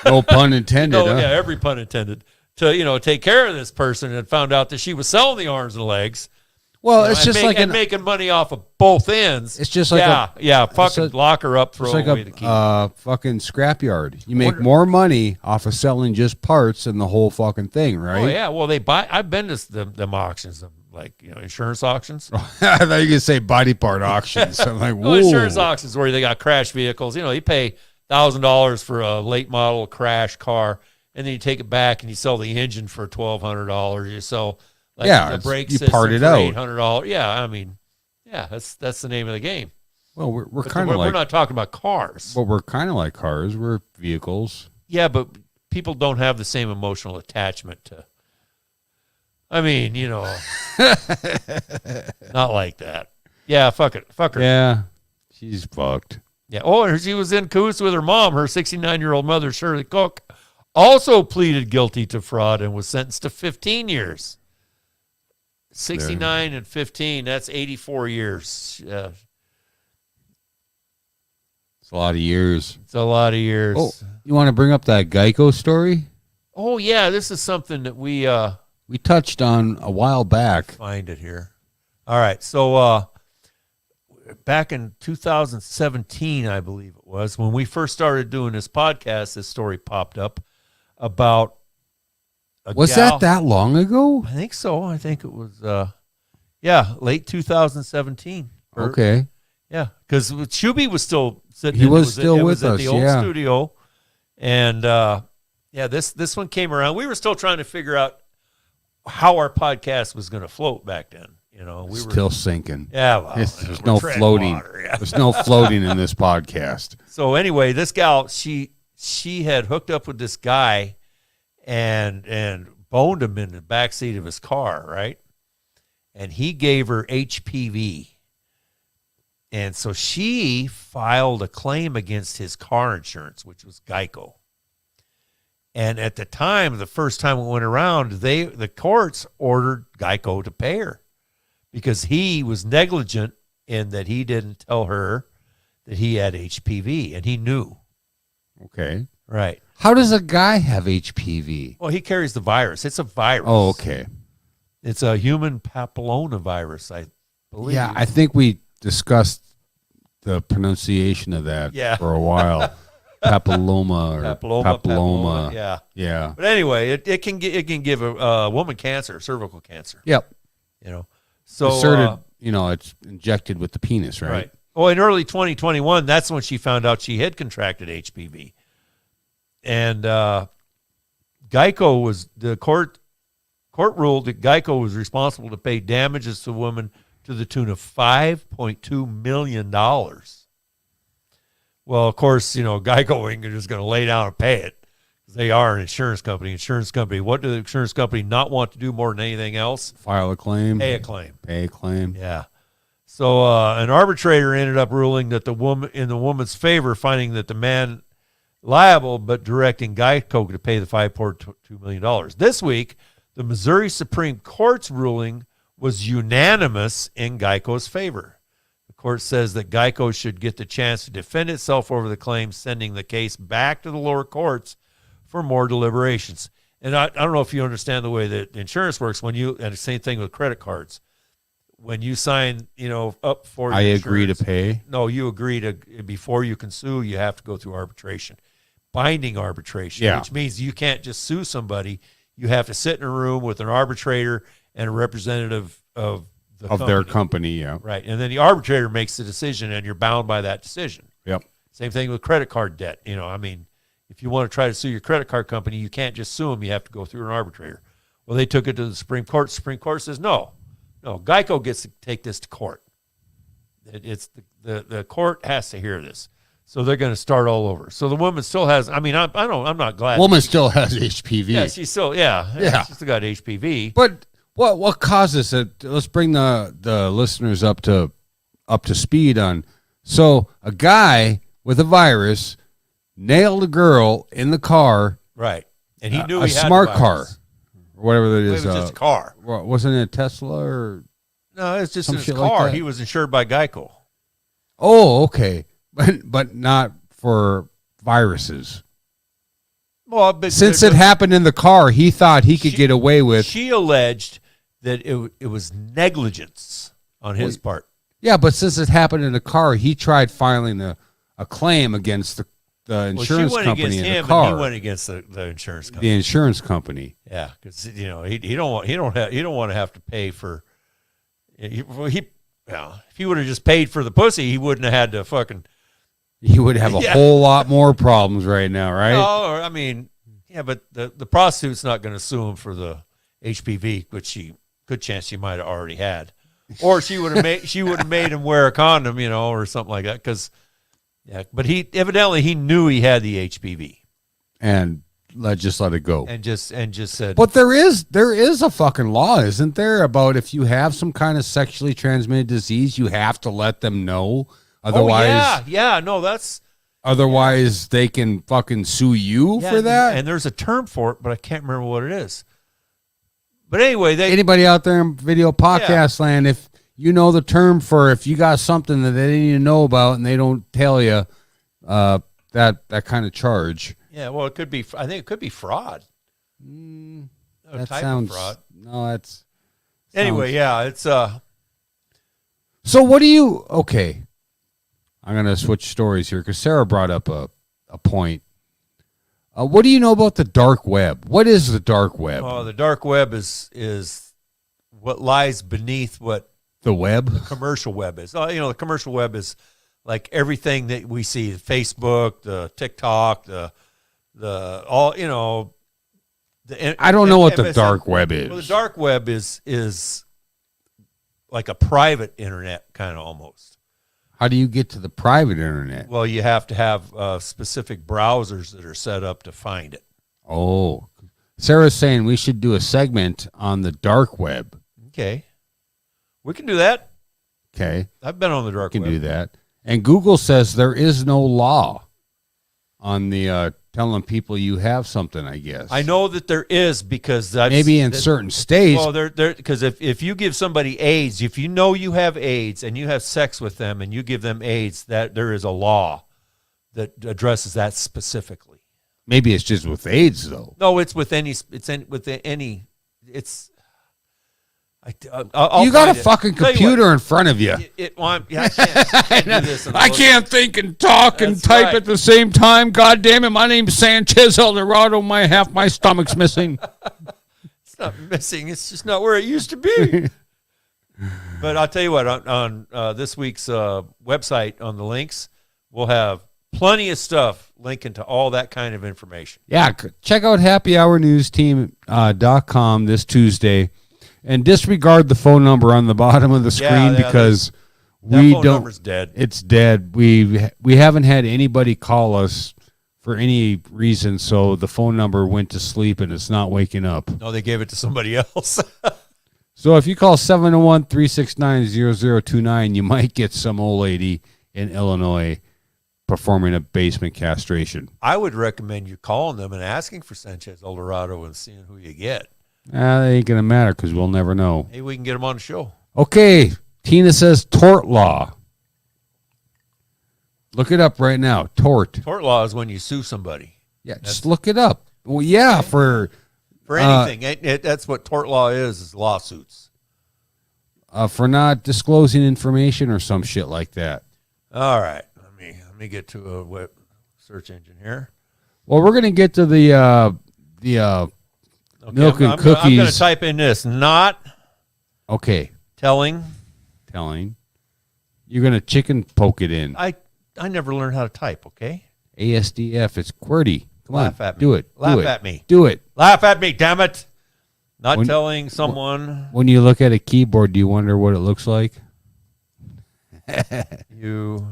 no pun intended. No, yeah, every pun intended. To take care of this person, and found out that she was selling the arms and legs. Well, it's just like making money off of both ends. It's just like fucking lock her up, throw away the key. Fucking scrapyard. You make more money off of selling just parts than the whole fucking thing, right? Oh yeah. Well, I've been to them auctions, like insurance auctions. I thought you were gonna say body part auctions. I'm like, whoa. Insurance auctions where they got crash vehicles. You pay $1,000 for a late model crash car, and then you take it back and you sell the engine for $1,200. You sell. The brake you system part it for out. $800. Yeah, I mean, that's the name of the game. Well, we're kind of like, we're not talking about cars. Well, we're kind of like cars. We're vehicles. Yeah, but people don't have the same emotional attachment to. I mean, not like that. Yeah, fuck her. Yeah, she's fucked. Yeah. Oh, and she was in cahoots with her mom. Her 69-year-old mother, Shirley Cook, also pleaded guilty to fraud and was sentenced to 15 years. 69 and 15, that's 84 years. It's a lot of years. It's a lot of years. Oh, you want to bring up that Geico story? Oh, yeah, this is something that we touched on a while back. Find it here. All right, so back in 2017, I believe it was, when we first started doing this podcast, this story popped up about Was that long ago? I think so. I think it was, late 2017. Okay. Yeah, because Shuby was still sitting. He was still with us, at the old studio, and Yeah, this one came around. We were still trying to figure out how our podcast was going to float back then. You know, we Still were sinking. Yeah, well, There's we're no treading floating. water, yeah. There's no floating in this podcast. So anyway, this gal, she had hooked up with this guy and boned him in the backseat of his car, right? And he gave her HPV. And so she filed a claim against his car insurance, which was Geico. And at the time, the first time it went around, the courts ordered Geico to pay her because he was negligent in that he didn't tell her that he had HPV, and he knew. Okay. Right. How does a guy have HPV? Well, he carries the virus. It's a virus. Oh, okay. It's a human papillomavirus, I believe. Yeah, I think we discussed the pronunciation of that for a while. Papilloma. Yeah. Yeah. But anyway, it can give a woman cancer, cervical cancer. Yep. You know. So inserted, it's injected with the penis, right? Right. Well, in early 2021, that's when she found out she had contracted HPV. And Geico was the court ruled that Geico was responsible to pay damages to the woman to the tune of $5.2 million. Well, of course, Geico ain't just going to lay down and pay it. They are an insurance company. What do the insurance company not want to do more than anything else? File a claim. Pay a claim. Yeah. So an arbitrator ended up ruling that the woman's favor, finding that the man liable, but directing Geico to pay the $5.2 million. This week, the Missouri Supreme Court's ruling was unanimous in Geico's favor. The court says that Geico should get the chance to defend itself over the claim, sending the case back to the lower courts for more deliberations. And I don't know if you understand the way that insurance works and the same thing with credit cards. When you sign, up for I agree to pay. No, you agree to, before you can sue, you have to go through arbitration. Binding arbitration, which means you can't just sue somebody. You have to sit in a room with an arbitrator and a representative of their company, yeah. Right. And then the arbitrator makes the decision and you're bound by that decision. Yep. Same thing with credit card debt. If you want to try to sue your credit card company, you can't just sue them. You have to go through an arbitrator. Well, they took it to the Supreme Court. The Supreme Court says, no, Geico gets to take this to court. It's the court has to hear this. So they're going to start all over. So the woman still has, I'm not glad. Woman still has HPV. Yeah, she's still, she still got HPV. But what causes it? Let's bring the listeners up to speed on. So a guy with a virus nailed a girl in the car. Right. And he knew he had a smart car. Or whatever that is. It was just a car. Wasn't it a Tesla or? No, it's just his car. Like he was insured by Geico. Oh, okay. But not for viruses. Well, but since it happened in the car, he thought he could get away with. She alleged that it was negligence on his part. Yeah, but since it happened in the car, he tried filing a claim against the insurance company in the car. He went against the insurance company. The insurance company. Yeah, because he don't want to have to pay for. If he would have just paid for the pussy, he wouldn't have had to fucking. He would have a whole lot more problems right now, right? No, but the prostitute's not going to sue him for the HPV, which good chance she might have already had, or she would have made him wear a condom, or something like that. But he evidently knew he had the HPV, and just let it go, and just said. But there is a fucking law, isn't there, about if you have some kind of sexually transmitted disease, you have to let them know. Otherwise, otherwise they can fucking sue you for that. And there's a term for it, but I can't remember what it is. But anyway, anybody out there in video podcast land, if you know the term for if you got something that they didn't even know about and they don't tell you, that kind of charge. Yeah, well, it could be. I think it could be fraud. That sounds fraud. No, that's. Anyway, it's. So what do you? Okay, I'm gonna switch stories here because Sarah brought up a point. What do you know about the dark web? What is the dark web? Oh, the dark web is what lies beneath what the web, the commercial web is. The commercial web is like everything that we see: the Facebook, the TikTok, the all you know. I don't know what the MSN dark web is. Well, the dark web is like a private internet kind of almost. How do you get to the private internet? Well, you have to have specific browsers that are set up to find it. Oh, Sarah's saying we should do a segment on the dark web. Okay, we can do that. Okay, I've been on the dark we can web. do that. And Google says there is no law on the telling people you have something, I guess. I know that there is because maybe in certain states. Well, there because if you give somebody AIDS, if you know you have AIDS and you have sex with them and you give them AIDS, that there is a law that addresses that specifically. Maybe it's just with AIDS though. No, it's with any. I'll you got a find it. fucking Tell you computer what, in front of you. I can't do this. I can't think and talk and That's type right. at the same time. God damn it! My name's Sanchez Eldorado. Half my stomach's missing. It's not missing. It's just not where it used to be. But I'll tell you what. On this week's website, on the links, we'll have plenty of stuff linking to all that kind of information. Yeah, check out happyhournewsteam.com this Tuesday. And disregard the phone number on the bottom of the screen because we phone don't. number's dead. It's dead. We haven't had anybody call us for any reason, so the phone number went to sleep and it's not waking up. No, they gave it to somebody else. So if you call 701-369-0029, you might get some old lady in Illinois performing a basement castration. I would recommend you calling them and asking for Sanchez Eldorado and seeing who you get. That ain't going to matter because we'll never know. Maybe we can get them on the show. Okay, Tina says tort law. Look it up right now. Tort. Tort law is when you sue somebody. Yeah, just look it up. Well, yeah, for anything. That's what tort law is lawsuits. For not disclosing information or some shit like that. All right. Let me get to a web search engine here. Well, we're going to get to the Okay, milk and I'm cookies. going to type in this. Not Okay. telling. You're going to chicken poke it in. I never learned how to type, okay? ASDF. It's QWERTY. Come Laugh on. at me. Do it. Laugh Do it. at me. Do it. Laugh at me, damn it. Not When- telling someone When you look at a keyboard, do you wonder what it looks like? you...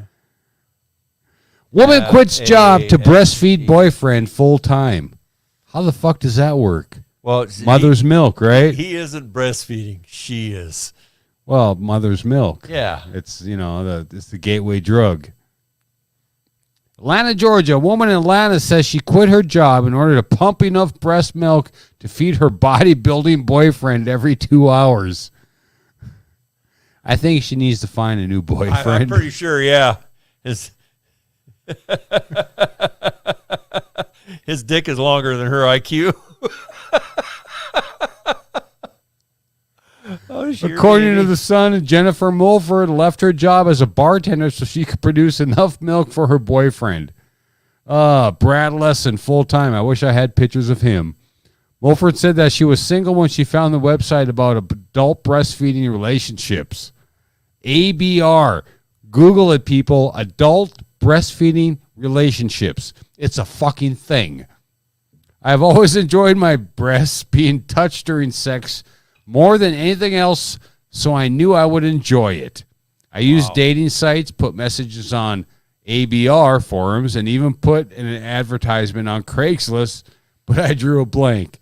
Woman Have quits job to a- breastfeed boyfriend full time. How the fuck does that work? Well, Mother's milk, right? He isn't breastfeeding. She is. Well, mother's milk. Yeah. It's, it's the gateway drug. Atlanta, Georgia. A woman in Atlanta says she quit her job in order to pump enough breast milk to feed her bodybuilding boyfriend every 2 hours. I think she needs to find a new boyfriend. I'm pretty sure, yeah. His dick is longer than her IQ. According to the Sun, Jennifer Mulford left her job as a bartender so she could produce enough milk for her boyfriend. Brad Lesson, full-time. I wish I had pictures of him. Mulford said that she was single when she found the website about adult breastfeeding relationships. ABR. Google it, people. Adult breastfeeding relationships. It's a fucking thing. I've always enjoyed my breasts being touched during sex more than anything else, so I knew I would enjoy it. I used dating sites, put messages on ABR forums, and even put in an advertisement on Craigslist, but I drew a blank.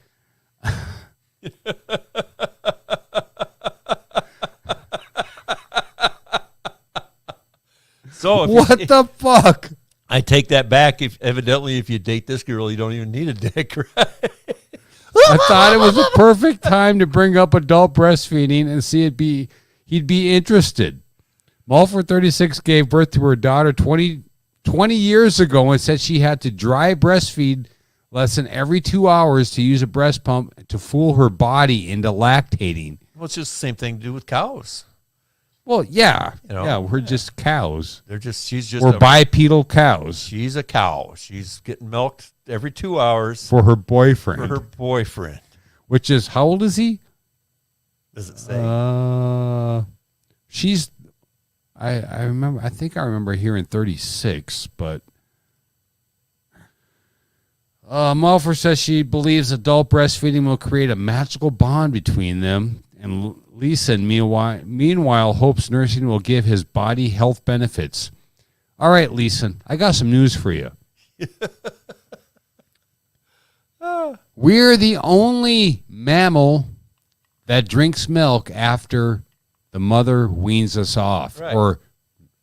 So What the fuck? I take that back. Evidently, if you date this girl, you don't even need a dick, right? I thought it was a perfect time to bring up adult breastfeeding and see he'd be interested. Mulford, 36, gave birth to her daughter 20 years ago and said she had to dry breastfeed less than every 2 hours to use a breast pump to fool her body into lactating. Well, it's just the same thing to do with cows. Well, yeah. You know, yeah, we're just cows. She's just We're bipedal cows She's a cow. She's getting milked every 2 hours for her boyfriend. for her boyfriend. Which is, how old is he? Does it say? She's, I remember, I think I remember hearing 36, but Malfer says she believes adult breastfeeding will create a magical bond between them. And Lisa, meanwhile, hopes nursing will give his body health benefits. All right, Lisa, I got some news for you. We're the only mammal that drinks milk after the mother weans us off, Right. or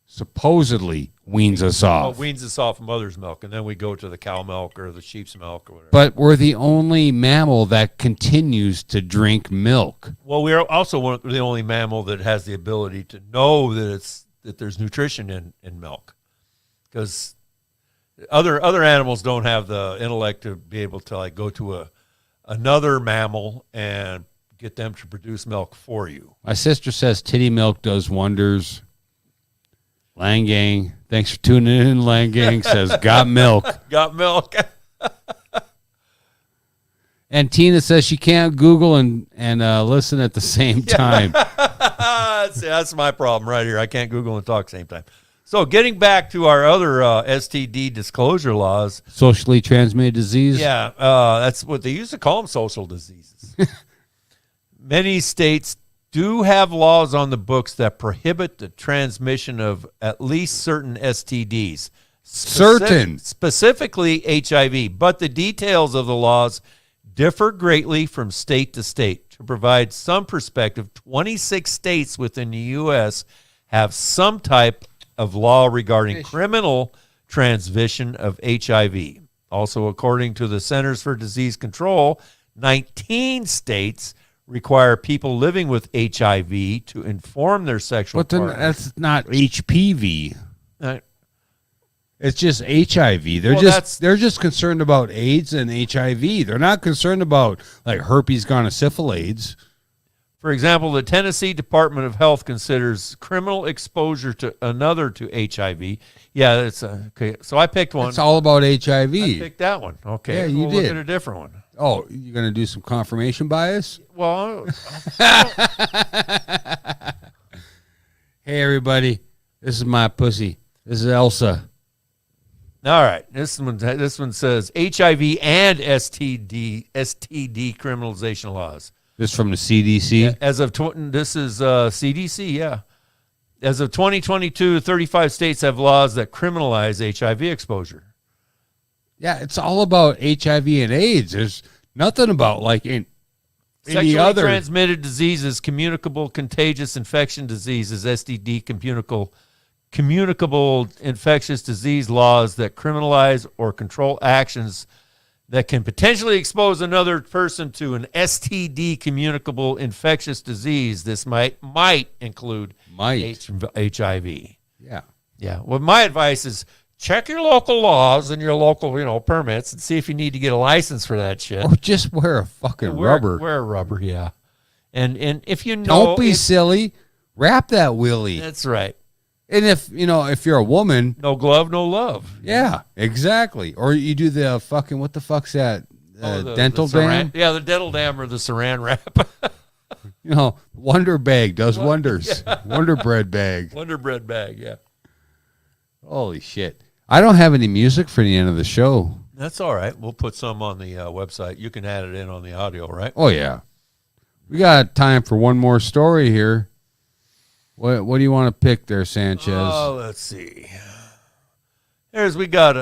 supposedly weans us off. Weans us off mother's milk, and then we go to the cow milk or the sheep's milk or whatever. But we're the only mammal that continues to drink milk. Well, we're also the only mammal that has the ability to know that there's nutrition in milk, because other animals don't have the intellect to be able to like go to another mammal and get them to produce milk for you. My sister says titty milk does wonders. Langang, thanks for tuning in. Langang says, got milk. Got milk. And Tina says she can't Google and listen at the same time. That's my problem right here. I can't Google and talk at the same time. So getting back to our other STD disclosure laws. Socially transmitted disease? Yeah, that's what they used to call them, social diseases. Many states do have laws on the books that prohibit the transmission of at least certain STDs. Specifically HIV, but the details of the laws differ greatly from state to state. To provide some perspective, 26 states within the U.S. have some type of law regarding criminal transmission of HIV. Also, according to the Centers for Disease Control, 19 states require people living with HIV to inform their sexual partner. But that's not HPV. Uh, It's just HIV. They're just concerned about AIDS and HIV. They're not concerned about like herpes gonorrhea. For example, the Tennessee Department of Health considers criminal exposure to another to HIV. Yeah, that's okay. So I picked one. It's all about HIV. I picked that one. Okay, Yeah, you we'll did. Look at a different one. Oh, you're gonna do some confirmation bias? Well, Hey, everybody, this is my pussy. This is Elsa. all right. This one says HIV and STD criminalization laws. This from the CDC. As of this is CDC, yeah. As of 2022, 35 states have laws that criminalize HIV exposure. Yeah, it's all about HIV and AIDS. There's nothing about like any Sexually other transmitted diseases, communicable contagious infection diseases, STD, communicable infectious disease laws that criminalize or control actions that can potentially expose another person to an STD, communicable infectious disease. This might include HIV. Yeah. Yeah. Well, my advice is check your local laws and your local, permits and see if you need to get a license for that shit. Or just wear a fucking rubber. Wear a rubber, yeah. And if you know, Don't be silly. Wrap that willy. That's right. And if you're a woman, No glove, no love. yeah, exactly. Or you do the fucking, what the fuck's that? The Dental saran, dam? yeah, the dental dam or the saran wrap. Wonder Bag does wonders. Wonder Bread bag. Wonder Bread bag, yeah. Holy shit. I don't have any music for the end of the show. That's all right. We'll put some on the website. You can add it in on the audio, right? Oh, yeah. We got time for one more story here. What do you want to pick there, Sanchez? Oh, let's see. We got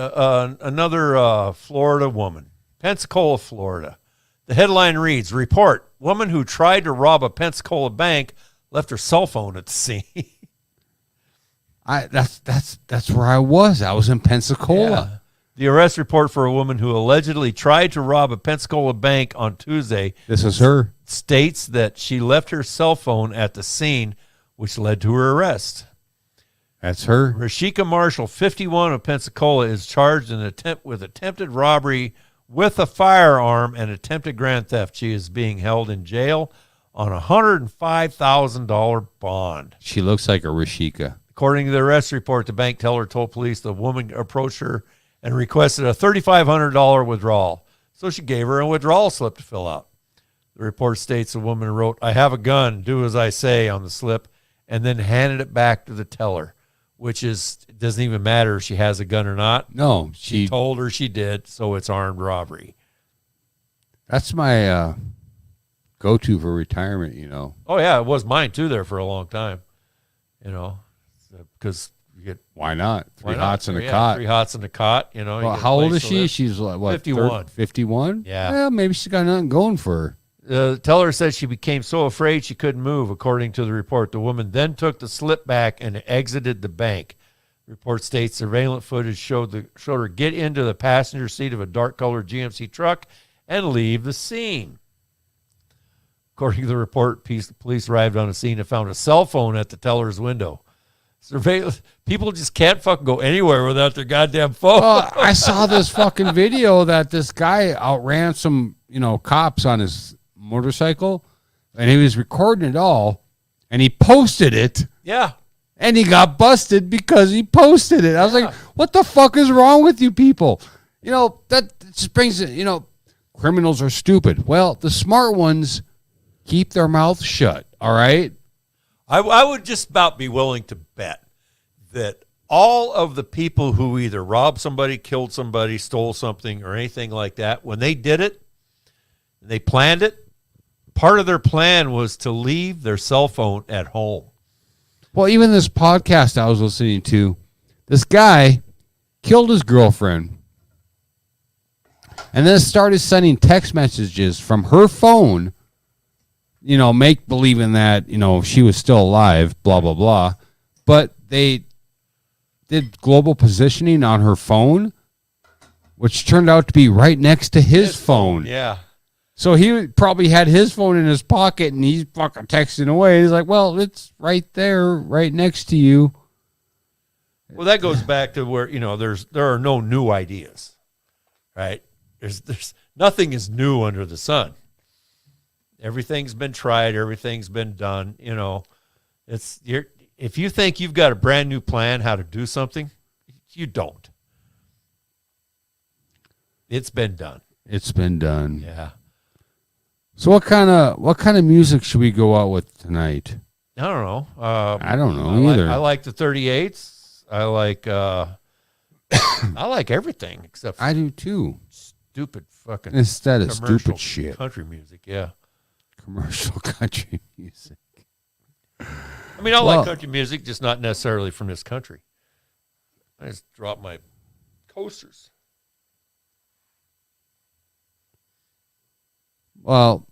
another Florida woman, Pensacola, Florida. The headline reads, "Report: Woman who tried to rob a Pensacola bank left her cell phone at the scene." That's where I was. I was in Pensacola. Yeah. The arrest report for a woman who allegedly tried to rob a Pensacola bank on Tuesday. This is her. States that she left her cell phone at the scene, which led to her arrest. That's her. Rashika Marshall, 51, of Pensacola, is charged with attempted robbery with a firearm and attempted grand theft. She is being held in jail on a $105,000 bond. She looks like a Rashika. According to the arrest report, the bank teller told police the woman approached her and requested a $3,500 withdrawal. So she gave her a withdrawal slip to fill out. The report states the woman wrote, "I have a gun, do as I say," on the slip, and then handed it back to the teller. which is doesn't even matter if she has a gun or not. No, She told her she did, so it's armed robbery. That's my go-to for retirement, Oh, yeah, it was mine, too, there for a long time, because you get... Why not? Three Why not? hots in a Yeah, cot. 3 hots in a cot, you Well, get a how old place is to she? live. She's like, what? 51. 51? Yeah. Well, maybe she's got nothing going for her. The teller said she became so afraid she couldn't move, according to the report. The woman then took the slip back and exited the bank. The report states surveillance footage showed her get into the passenger seat of a dark-colored GMC truck and leave the scene. According to the report, police arrived on the scene and found a cell phone at the teller's window. Surveillance people just can't fucking go anywhere without their goddamn phone. I saw this fucking video that this guy outran some, cops on his motorcycle, and he was recording it all, and he posted it, Yeah. and he got busted because he posted it. I was like, what the fuck is wrong with you people? That just brings it, criminals are stupid. Well, the smart ones keep their mouths shut, all right? I would just about be willing to bet that all of the people who either robbed somebody, killed somebody, stole something, or anything like that, when they did it, they planned it, part of their plan was to leave their cell phone at home. Well, even this podcast I was listening to, this guy killed his girlfriend and then started sending text messages from her phone, make believing that, she was still alive, blah, blah, blah. But they did global positioning on her phone, which turned out to be right next to his phone. Yeah. So he probably had his phone in his pocket, and he's fucking texting away. He's like, well, it's right there, right next to you. Well, that goes back to where, there are no new ideas, right? There's nothing is new under the sun. Everything's been tried. Everything's been done. If you think you've got a brand new plan how to do something, you don't. It's been done. It's been done. Yeah. So what kind of music should we go out with tonight? I don't know. I don't know either. I like the 38s. I like I like everything except I do too. stupid fucking Instead of commercial stupid shit. country music. Yeah. Commercial country music. I mean, I like country music, just not necessarily from this country. I just dropped my coasters. Well,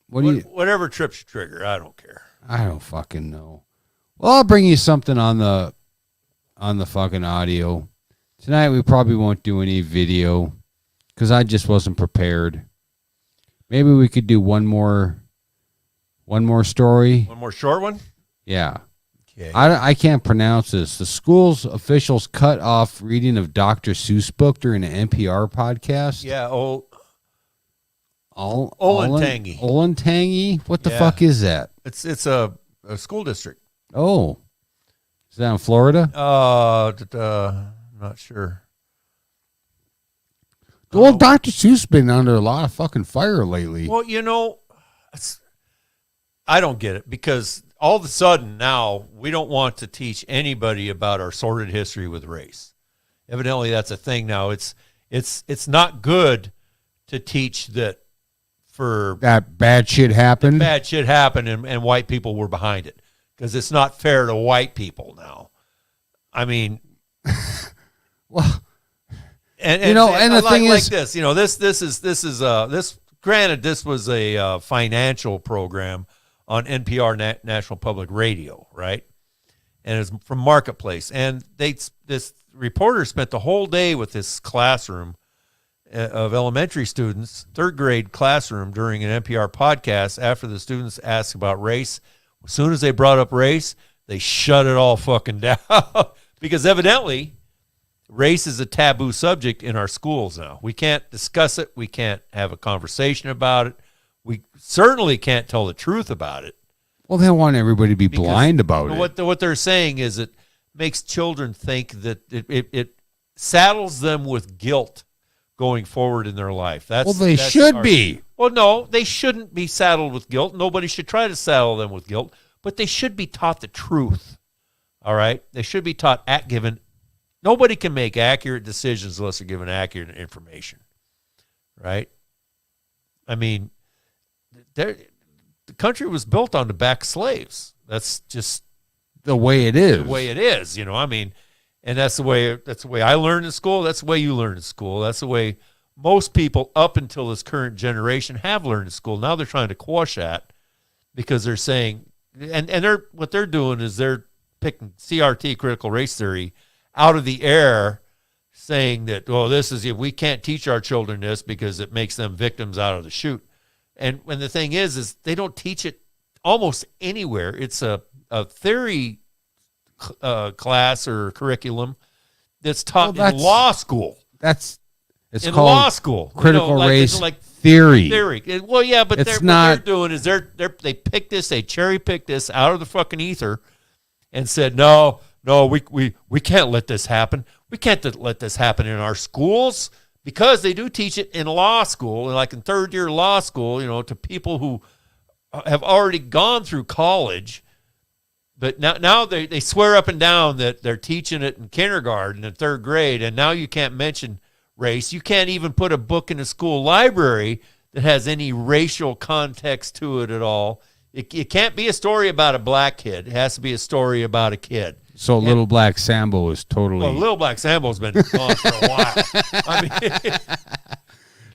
Whatever trips your trigger, I don't care. I don't fucking know. Well, I'll bring you something on the fucking audio. Tonight we probably won't do any video because I just wasn't prepared. Maybe we could do one more story. One more short one? Yeah. Okay. I can't pronounce this. The school's officials cut off reading of Dr. Seuss book during an NPR podcast. Yeah, Olentangy. Olentangy? What the Yeah. fuck is that? it's a school district. Oh. Is that in Florida? Not sure. Well, Dr. Seuss been under a lot of fucking fire lately. Well, I don't get it because all of a sudden now we don't want to teach anybody about our sordid history with race. Evidently, that's a thing now. It's not good to teach that for That bad shit happened. bad shit happened and white people were behind it because it's not fair to white people now. I mean, Well, and the thing like is, this. Granted, this was a financial program on NPR National Public Radio, right? And it's from Marketplace, and this reporter spent the whole day with this classroom of elementary students, third grade classroom, during an NPR podcast. After the students asked about race, as soon as they brought up race, they shut it all fucking down because evidently race is a taboo subject in our schools now. We can't discuss it. We can't have a conversation about it. We certainly can't tell the truth about it. well, they want everybody to be blind about it. What they're saying is it makes children think that it saddles them with guilt going forward in their life. They should be. Well, no, they shouldn't be saddled with guilt. Nobody should try to saddle them with guilt, but they should be taught the truth. All right? They should be taught nobody can make accurate decisions unless they're given accurate information. Right? I mean, the country was built on the back of slaves. That's just the way it is. the way it is, I mean, and that's the way I learned in school. That's the way you learn in school. That's the way most people up until this current generation have learned in school. Now they're trying to quash that because they're saying, and what they're doing is they're picking CRT, critical race theory, out of the air, saying that, we can't teach our children this because it makes them victims out of the chute. And when the thing is they don't teach it almost anywhere. It's a theory class or curriculum that's taught in law school. It's in called law school. Critical race theory. theory. Well, yeah, but It's what not- they're doing is they pick this, they cherry pick this out of the fucking ether, and said, no, we can't let this happen. We can't let this happen in our schools, because they do teach it in law school, like in third year law school, to people who have already gone through college. But now they swear up and down that they're teaching it in kindergarten and third grade, and now you can't mention race. You can't even put a book in a school library that has any racial context to it at all. It can't be a story about a black kid. It has to be a story about a kid. So Little Black Sambo is totally... Well, Little Black Sambo's been gone for a while. I mean,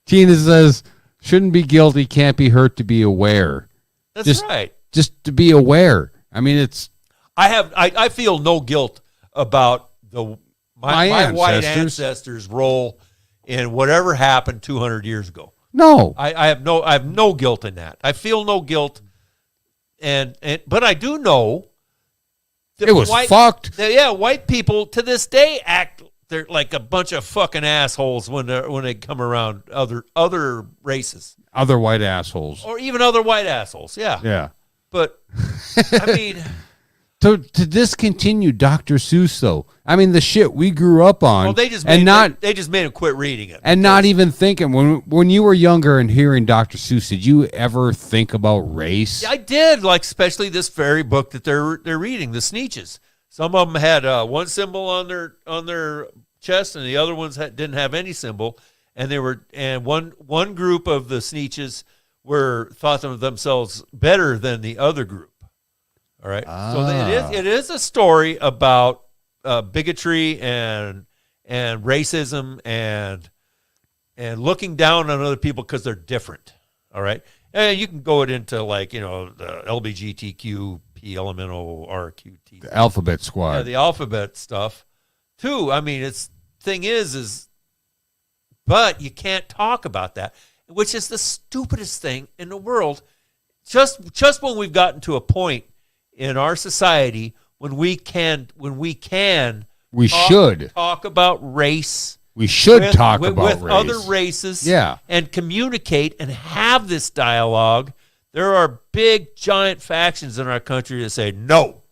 Tina says, shouldn't be guilty, can't be hurt to be aware. that's right. Just to be aware. I mean, it's... I feel no guilt about my white ancestors' role in whatever happened 200 years ago. No. I have no guilt in that. I feel no guilt, but I do know that It was fucked. White people to this day they're like a bunch of fucking assholes when they come around other races, Other white assholes. or even other white assholes. Yeah. Yeah. But I mean, To discontinue Dr. Seuss, though, I mean, the shit we grew up on, well, they just made him quit reading it, and not even thinking. When you were younger and hearing Dr. Seuss, did you ever think about race? I did, like especially this very book that they're reading, the Sneetches. Some of them had one symbol on their chest, and the other ones didn't have any symbol. And one group of the Sneetches thought of themselves better than the other group. All right, so it is a story about bigotry and racism and looking down on other people because they're different. All right, and you can go into the LBGTQ PLMNORQT, The Alphabet Squad. the alphabet stuff too. I mean, but you can't talk about that, which is the stupidest thing in the world. Just when we've gotten to a point in our society when we should talk about race. We should talk with about race. other races, Yeah. and communicate and have this dialogue. There are big, giant factions in our country that say no.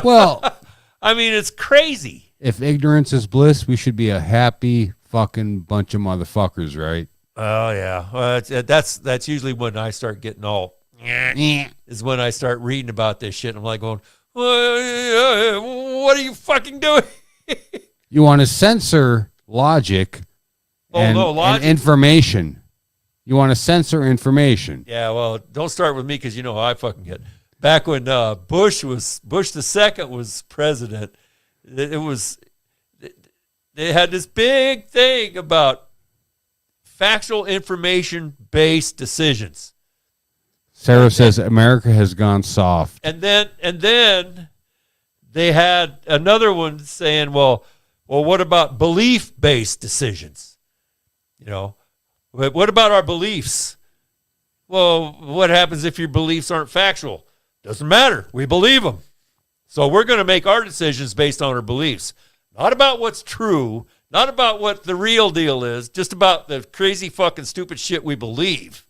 Well, I mean, it's crazy. if ignorance is bliss, we should be a happy fucking bunch of motherfuckers, right? Oh yeah, well, that's usually when I start getting all. Is when I start reading about this shit. I'm like going, what are you fucking doing? You want to censor logic and information. You want to censor information. Yeah, well, don't start with me because you know how I fucking get. Back when Bush II was president, they had this big thing about factual information-based decisions. Sarah says America has gone soft. And then they had another one saying, well, what about belief-based decisions? What about our beliefs? Well, what happens if your beliefs aren't factual? Doesn't matter. We believe them. So we're going to make our decisions based on our beliefs. Not about what's true, not about what the real deal is, just about the crazy fucking stupid shit we believe.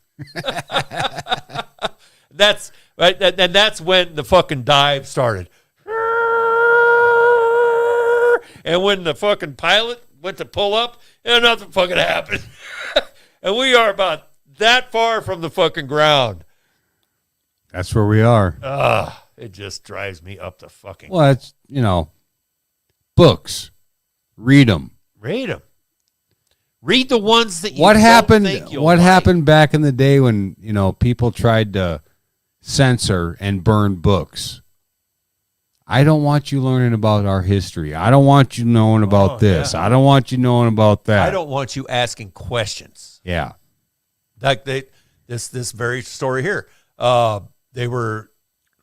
That's right, and that's when the fucking dive started. And when the fucking pilot went to pull up, and nothing fucking happened. And we are about that far from the fucking ground. That's where we are. It just drives me up the fucking. Well, it's, books. Read them. Read them. Read the ones that you What don't happened? think you'll What like. happened back in the day when people tried to censor and burn books? I don't want you learning about our history. I don't want you knowing about this. Yeah. I don't want you knowing about that. I don't want you asking questions. Yeah. Like this very story here. They were.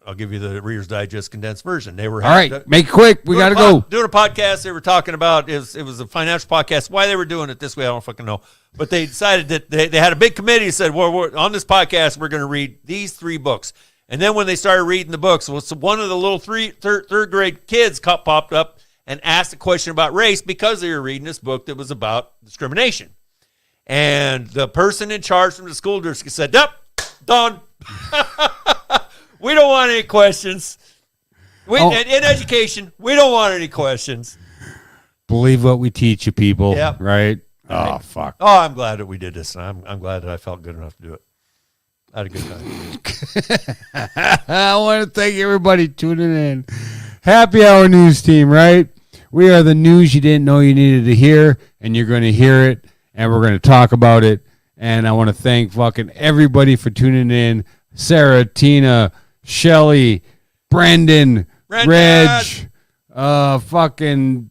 I'll give you the Reader's Digest condensed version. They were All right, make it quick. We got to go. Doing a podcast. They were talking about it was a financial podcast. Why they were doing it this way, I don't fucking know. But they decided that they had a big committee that said, well, on this podcast, we're going to read these 3 books. And then when they started reading the books, one of the little third grade kids popped up and asked a question about race because they were reading this book that was about discrimination. And the person in charge from the school district said, "Yep, done." We don't want any questions. In education, we don't want any questions. Believe what we teach you, people. Yep. Right? Oh, fuck. Oh, I'm glad that we did this. And I'm glad that I felt good enough to do it. I had a good time. I want to thank everybody tuning in. Happy Hour News Team, right? We are the news you didn't know you needed to hear, and you're going to hear it, and we're going to talk about it. And I want to thank fucking everybody for tuning in. Sarah, Tina, Shelly, Brendan, Reg, goddamn,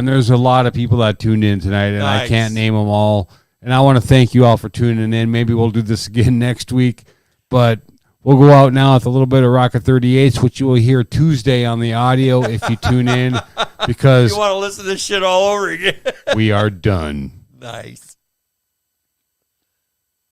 there's a lot of people that tuned in tonight, and I can't name them all. And I want to thank you all for tuning in. Maybe we'll do this again next week, but we'll go out now with a little bit of Rocket 38s, which you will hear Tuesday on the audio if you tune in, because you want to listen to this shit all over again. we are done. Nice.